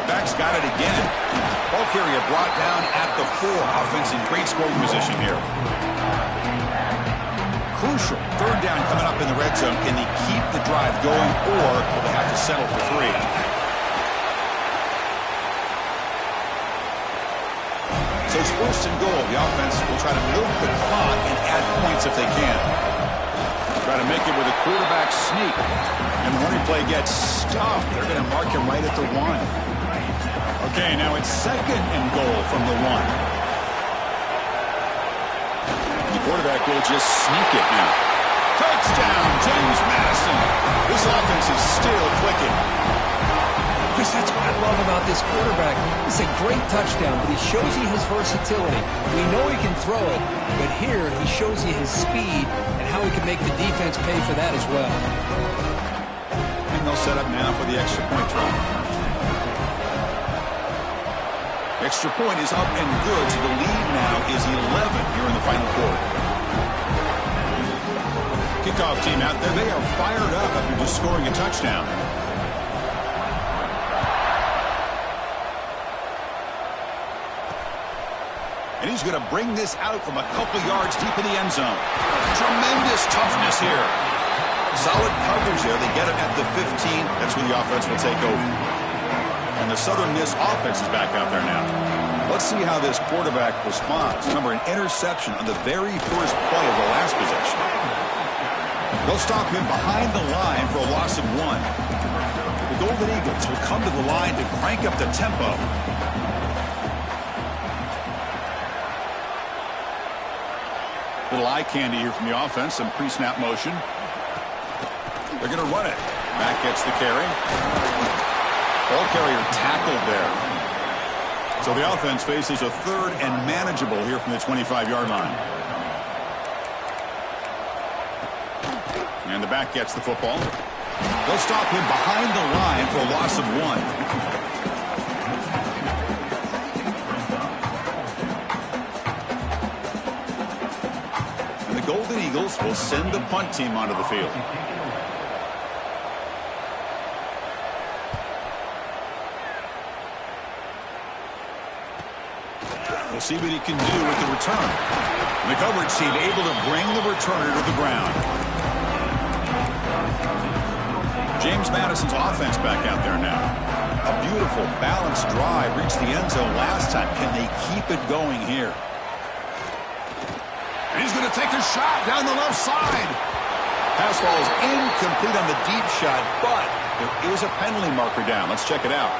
Back's got it again. Ball carrier brought down at the 4. Offense in great scoring position here. Crucial. Third down coming up in the red zone. Can they keep the drive going, or will they have to settle for 3? So it's first and goal. The offense will try to milk the clock and add points if they can. Try to make it with a quarterback sneak. And the running play gets stuffed. They're going to mark him right at the 1. Okay, now it's second and goal from the 1. The quarterback will just sneak it now. Touchdown, James Madison. This offense is still clicking. Chris, that's what I love about this quarterback. It's a great touchdown, but he shows you his versatility. We know he can throw it, but here he shows you his speed and how he can make the defense pay for that as well. And they'll set up now for the extra point try. Extra point is up and good, so the lead now is 11 here in the final quarter. Kickoff team out there. They are fired up after just scoring a touchdown. And he's going to bring this out from a couple yards deep in the end zone. Tremendous toughness here. Solid coverage there. They get it at the 15. That's where the offense will take over. And the Southern Miss offense is back out there now. Let's see how this quarterback responds. Remember, an interception on the very first play of the last possession. They'll stop him behind the line for a loss of 1. The Golden Eagles will come to the line to crank up the tempo. Little eye candy here from the offense. Some pre-snap motion. They're going to run it. Matt gets the carry. Ball carrier tackled there. So the offense faces a third and manageable here from the 25-yard line. And the back gets the football. They'll stop him behind the line for a loss of 1. And the Golden Eagles will send the punt team onto the field. We'll see what he can do with the return. And the coverage team able to bring the returner to the ground. James Madison's offense back out there now. A beautiful, balanced drive. Reached the end zone last time. Can they keep it going here? And he's going to take a shot down the left side. Pass ball is incomplete on the deep shot, but there is a penalty marker down. Let's check it out.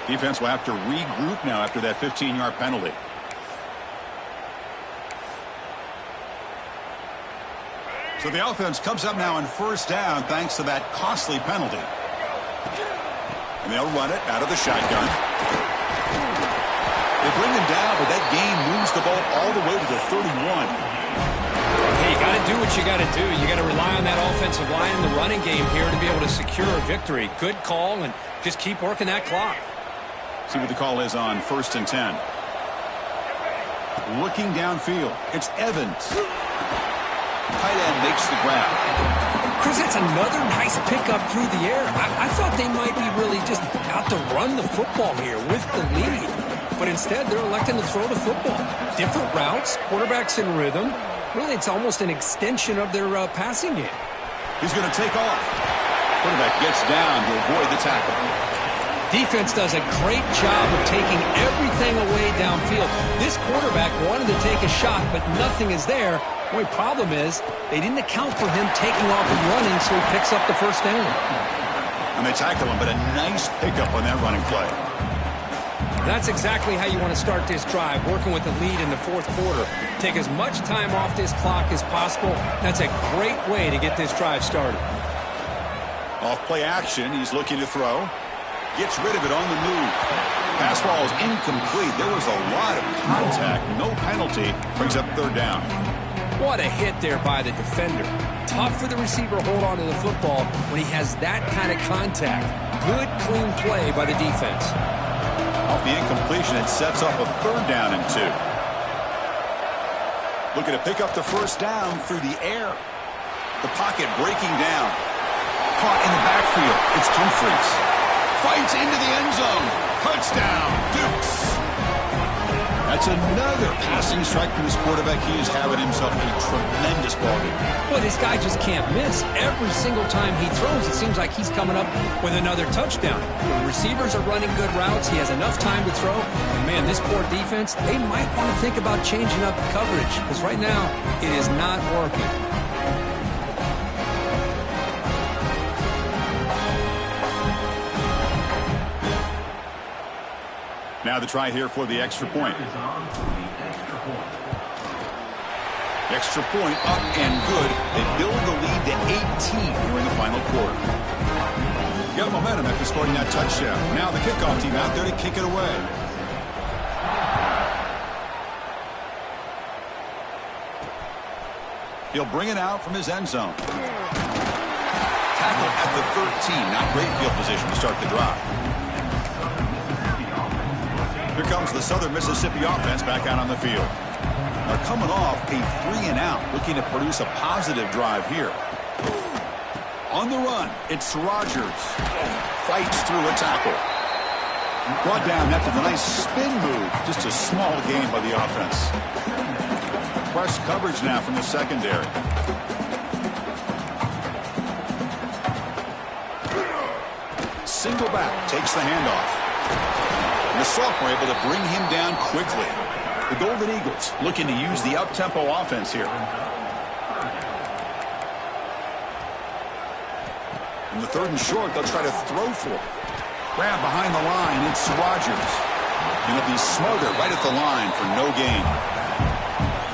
Defense will have to regroup now after that 15-yard penalty. So the offense comes up now on first down thanks to that costly penalty. And they'll run it out of the shotgun. They bring him down, but that gain moves the ball all the way to the 31. Hey, you got to do what you got to do. You got to rely on that offensive line in the running game here to be able to secure a victory. Good call, and just keep working that clock. See what the call is on 1st and 10. Looking downfield, it's Evans. Tight end makes the grab. Chris, that's another nice pickup through the air. I thought they might be really just out to run the football here with the lead. But instead, they're electing to throw the football. Different routes, quarterback's in rhythm. Really, it's almost an extension of their passing game. He's going to take off. Quarterback gets down to avoid the tackle. Defense does a great job of taking everything away downfield. This quarterback wanted to take a shot, but nothing is there. The only problem is they didn't account for him taking off and running, so he picks up the first down. And they tackle him, but a nice pickup on that running play. That's exactly how you want to start this drive, working with the lead in the fourth quarter. Take as much time off this clock as possible. That's a great way to get this drive started. Off play action, he's looking to throw. Gets rid of it on the move. Pass ball is incomplete. There was a lot of contact. No penalty. Brings up third down. What a hit there by the defender. Tough for the receiver to hold on to the football when he has that kind of contact. Good, clean play by the defense. Off the incompletion, it sets up a third down and 2. Looking to pick up the first down through the air. The pocket breaking down. Caught in the backfield. It's Humphreys. Fights into the end zone. Touchdown, Dukes. That's another passing strike from this quarterback. He is having himself a tremendous ballgame. Boy, this guy just can't miss. Every single time he throws, it seems like he's coming up with another touchdown. The receivers are running good routes. He has enough time to throw. And, man, this poor defense, they might want to think about changing up coverage because right now it is not working. Now the try here for the extra point. Extra point up and good. They build the lead to 18 here in the final quarter. Got momentum after scoring that touchdown. Now the kickoff team out there to kick it away. He'll bring it out from his end zone. Tackle at the 13. Not great field position to start the drive. Here comes the Southern Mississippi offense back out on the field. They're coming off a 3-and-out, looking to produce a positive drive here. On the run, it's Rogers. Fights through a tackle. Brought down after the nice spin move. Just a small gain by the offense. Press coverage now from the secondary. Single back, takes the handoff. And the sophomore able to bring him down quickly. The Golden Eagles looking to use the up-tempo offense here. In the 3rd and short, they'll try to throw for it. Grab behind the line, it's Rogers. And it'll be Smother right at the line for no gain.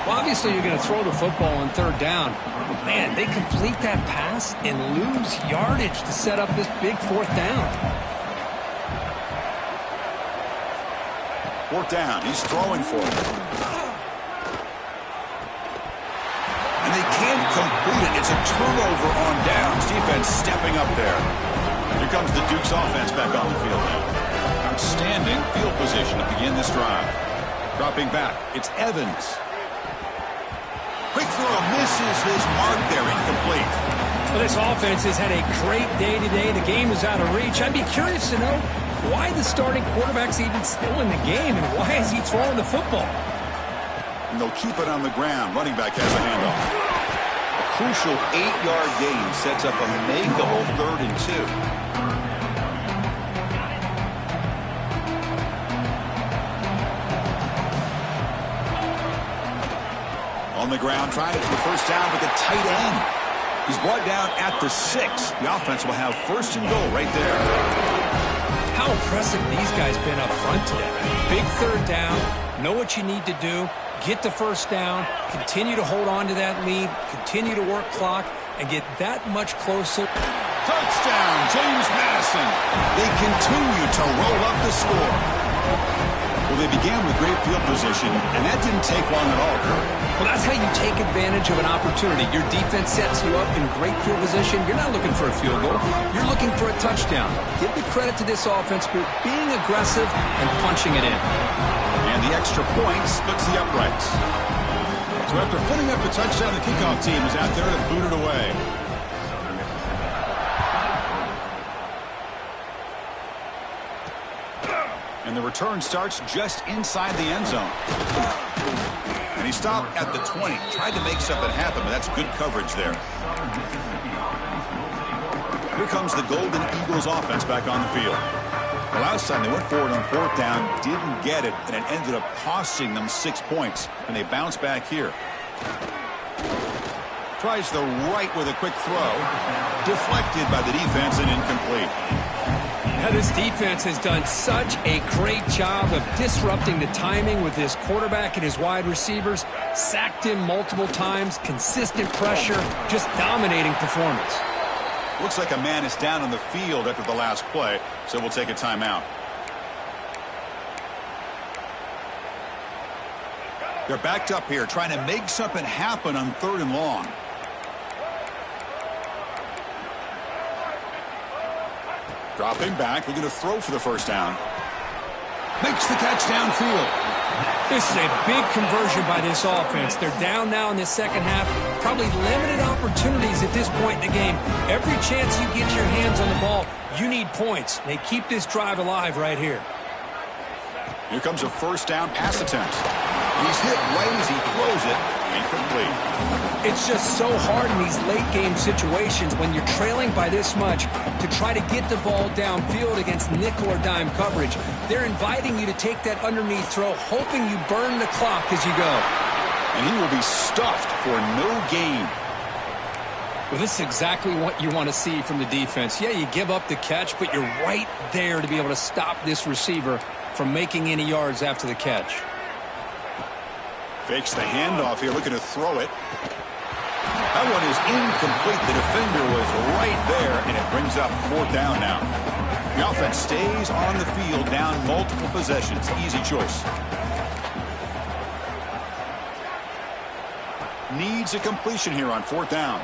Well, obviously you're going to throw the football on 3rd down. But man, they complete that pass and lose yardage to set up this big 4th down. 4th down, he's throwing for it. And they can't complete it. It's a turnover on downs. Defense stepping up there. Here comes the Dukes offense back on the field now. Outstanding field position to begin this drive. Dropping back, it's Evans. Quick throw, misses his mark there, incomplete. Well, this offense has had a great day today. The game is out of reach. I'd be curious to know why the starting quarterback's even still in the game, and why is he throwing the football? And they'll keep it on the ground. Running back has a handoff. A crucial 8-yard gain sets up a makeable 3rd and 2. On the ground, trying it for the first down with the tight end. He's brought down at the 6. The offense will have 1st and goal right there. How impressive these guys been up front today. Big 3rd down, know what you need to do, get the first down, continue to hold on to that lead, continue to work clock, and get that much closer. Touchdown, James Madison. They continue to roll up the score. Well, they began with great field position, and that didn't take long at all, Kurt. Well, that's how you take advantage of an opportunity. Your defense sets you up in great field position. You're not looking for a field goal. You're looking for a touchdown. Give the credit to this offense for being aggressive and punching it in. And the extra point splits the uprights. So after putting up the touchdown, the kickoff team is out there to boot it away. And the return starts just inside the end zone. And he stopped at the 20. Tried to make something happen, but that's good coverage there. Here comes the Golden Eagles offense back on the field. The last time they went forward on fourth down, didn't get it, and it ended up costing them 6 points. And they bounce back here. Tries the right with a quick throw. Deflected by the defense and incomplete. Now, this defense has done such a great job of disrupting the timing with this quarterback and his wide receivers. Sacked him multiple times, consistent pressure, just dominating performance. Looks like a man is down on the field after the last play, so we'll take a timeout. They're backed up here, trying to make something happen on 3rd and long. Dropping back, looking to throw for the first down. Makes the catch downfield. This is a big conversion by this offense. They're down now in the second half. Probably limited opportunities at this point in the game. Every chance you get your hands on the ball, you need points. They keep this drive alive right here. Here comes a first down pass attempt. He's hit right as he throws it. Incomplete. It's just so hard in these late game situations when you're trailing by this much to try to get the ball downfield against nickel or dime coverage. They're inviting you to take that underneath throw, hoping you burn the clock as you go. And he will be stuffed for no gain. Well, this is exactly what you want to see from the defense. Yeah, you give up the catch, but you're right there to be able to stop this receiver from making any yards after the catch. Fakes the handoff here, looking to throw it. That one is incomplete. The defender was right there, and it brings up 4th down now. The offense stays on the field, down multiple possessions. Easy choice. Needs a completion here on 4th down.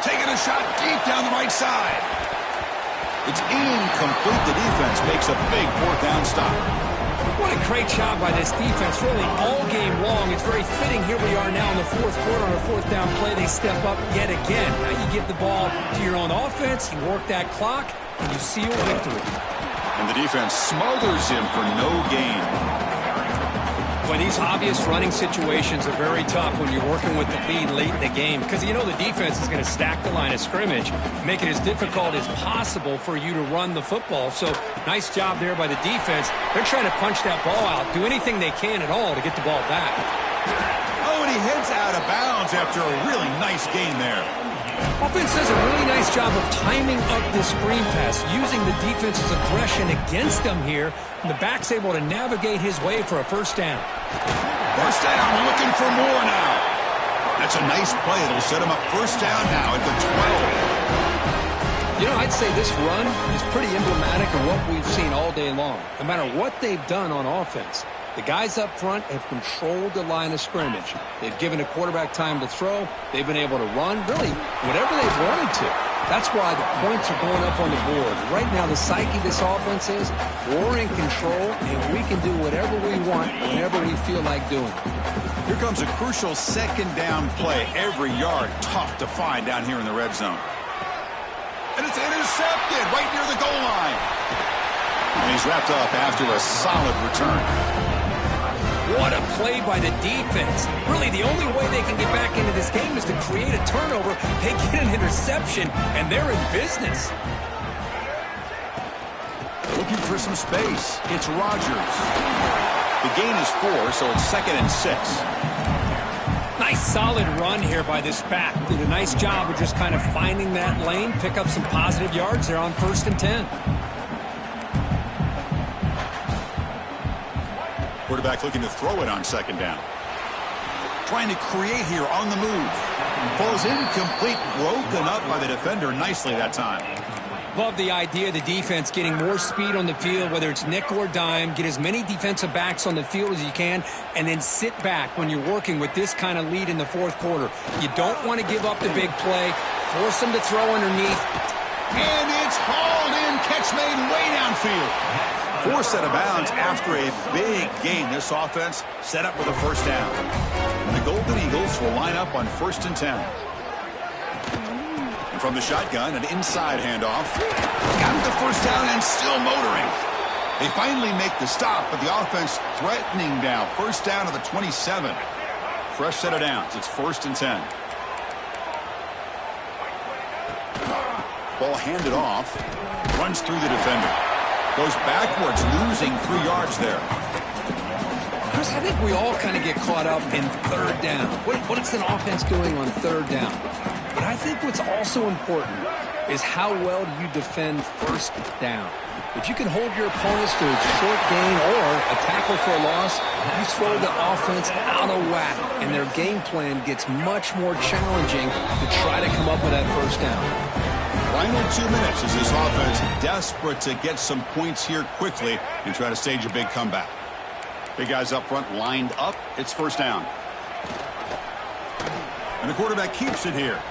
Taking a shot deep down the right side. It's incomplete. The defense makes a big 4th down stop. What a great job by this defense, really all game long. It's very fitting. Here we are now in the 4th quarter on a 4th down play. They step up yet again. Now you give the ball to your own offense, you work that clock, and you seal victory. And the defense smothers him for no gain. Boy, these obvious running situations are very tough when you're working with the lead late in the game because you know the defense is going to stack the line of scrimmage, make it as difficult as possible for you to run the football. So nice job there by the defense. They're trying to punch that ball out, do anything they can at all to get the ball back. Oh, and he heads out of bounds after a really nice gain there. Offense does a really nice job of timing up this screen pass, using the defense's aggression against them here, and the back's able to navigate his way for a first down. First down, looking for more now. That's a nice play. It'll set him up first down now at the 12. You know, I'd say this run is pretty emblematic of what we've seen all day long. No matter what they've done on offense, the guys up front have controlled the line of scrimmage. They've given a quarterback time to throw. They've been able to run, really, whatever they've wanted to. That's why the points are going up on the board. Right now, the psyche of this offense is we're in control, and we can do whatever we want whenever we feel like doing it. Here comes a crucial 2nd down play. Every yard tough to find down here in the red zone. And it's intercepted right near the goal line. And he's wrapped up after a solid return. What a play by the defense. Really, the only way they can get back into this game is to create a turnover. They get an interception, and they're in business. Looking for some space. It's Rodgers. The gain is 4, so it's 2nd and 6. Nice solid run here by this back. Did a nice job of just kind of finding that lane, pick up some positive yards there on 1st and 10. Quarterback looking to throw it on 2nd down. Trying to create here on the move. Falls incomplete, broken up by the defender nicely that time. Love the idea of the defense getting more speed on the field, whether it's nickel or dime, get as many defensive backs on the field as you can, and then sit back when you're working with this kind of lead in the fourth quarter. You don't want to give up the big play, force them to throw underneath. And it's hauled in, catch made way downfield. Forced out of bounds after a big gain. This offense set up with a first down. And the Golden Eagles will line up on 1st and 10. And from the shotgun, an inside handoff. Got the first down and still motoring. They finally make the stop, but the offense threatening now. First down to the 27. Fresh set of downs. It's 1st and 10. Ball handed off. Runs through the defender. Goes backwards, losing 3 yards there. Chris, I think we all kind of get caught up in third down. What is an offense doing on third down? But I think what's also important is how well do you defend first down. If you can hold your opponents to a short gain or a tackle for a loss, you throw the offense out of whack, and their game plan gets much more challenging to try to come up with that first down. Final 2 minutes as this offense desperate to get some points here quickly and try to stage a big comeback. Big guys up front lined up. It's first down. And the quarterback keeps it here.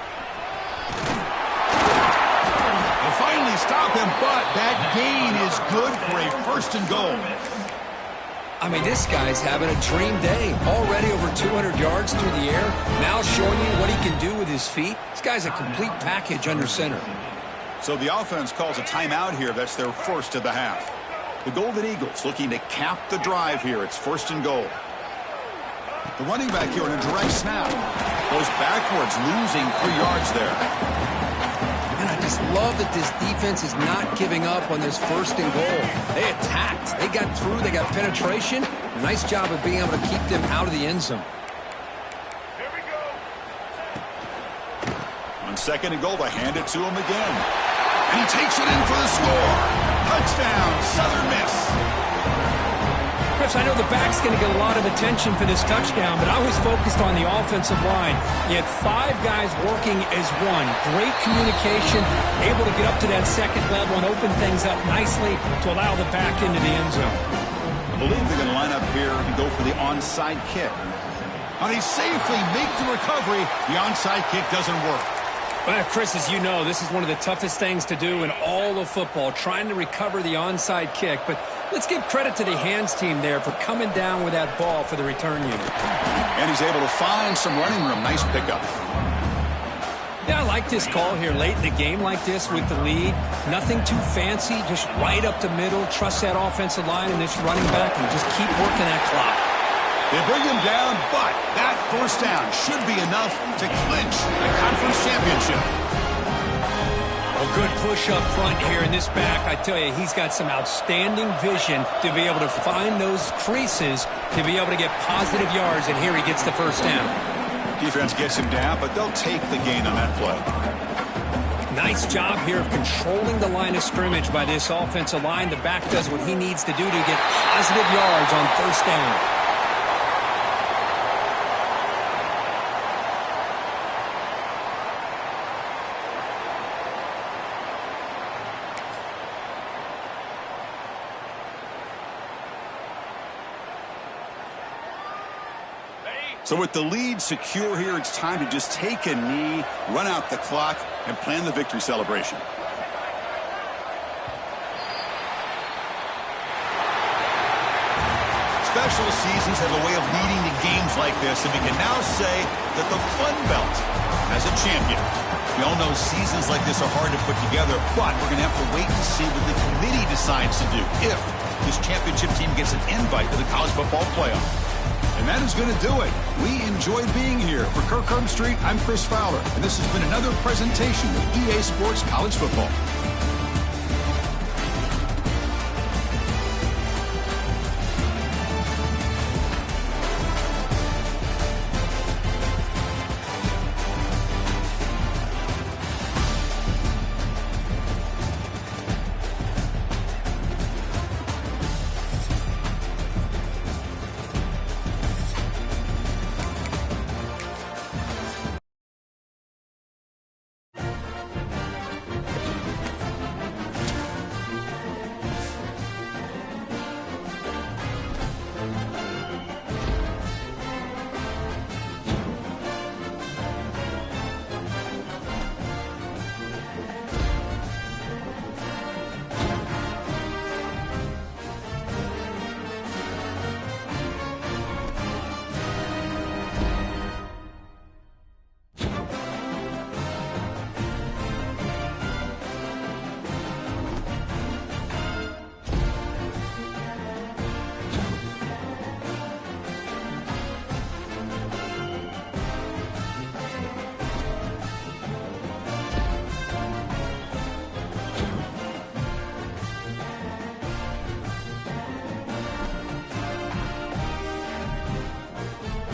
They finally stop him, but that gain is good for a 1st and goal. I mean, this guy's having a dream day. Already over 200 yards through the air. Now showing you what he can do with his feet. This guy's a complete package under center. So the offense calls a timeout here. That's their first of the half. The Golden Eagles looking to cap the drive here. It's 1st and goal. The running back here in a direct snap. Goes backwards, losing 3 yards there. And I just love that this defense is not giving up on this 1st and goal. They attacked. They got through. They got penetration. Nice job of being able to keep them out of the end zone. Here we go. On 2nd and goal, they hand it to him again. And he takes it in for the score. Touchdown, Southern Miss. Chris, I know the back's going to get a lot of attention for this touchdown, but I was focused on the offensive line. You had 5 guys working as one. Great communication, able to get up to that 2nd level and open things up nicely to allow the back into the end zone. I believe they're going to line up here and go for the onside kick. And they safely make the recovery. The onside kick doesn't work. Well, Chris, as you know, this is one of the toughest things to do in all of football, trying to recover the onside kick. But let's give credit to the hands team there for coming down with that ball for the return unit. And he's able to find some running room. Nice pickup. Yeah, I like this call here late in the game like this with the lead. Nothing too fancy, just right up the middle. Trust that offensive line and this running back and just keep working that clock. They bring him down, but that first down should be enough to clinch the conference championship. A good push up front here in this back. I tell you, he's got some outstanding vision to be able to find those creases, to be able to get positive yards, and here he gets the first down. Defense gets him down, but they'll take the gain on that play. Nice job here of controlling the line of scrimmage by this offensive line. The back does what he needs to do to get positive yards on first down. So with the lead secure here, it's time to just take a knee, run out the clock, and plan the victory celebration. Special seasons have a way of leading to games like this, and we can now say that the Fun Belt has a champion. We all know seasons like this are hard to put together, but we're going to have to wait to see what the committee decides to do if this championship team gets an invite to the college football playoff. And that is going to do it. We enjoyed being here. For Kirk Street, I'm Chris Fowler, and this has been another presentation of EA Sports College Football.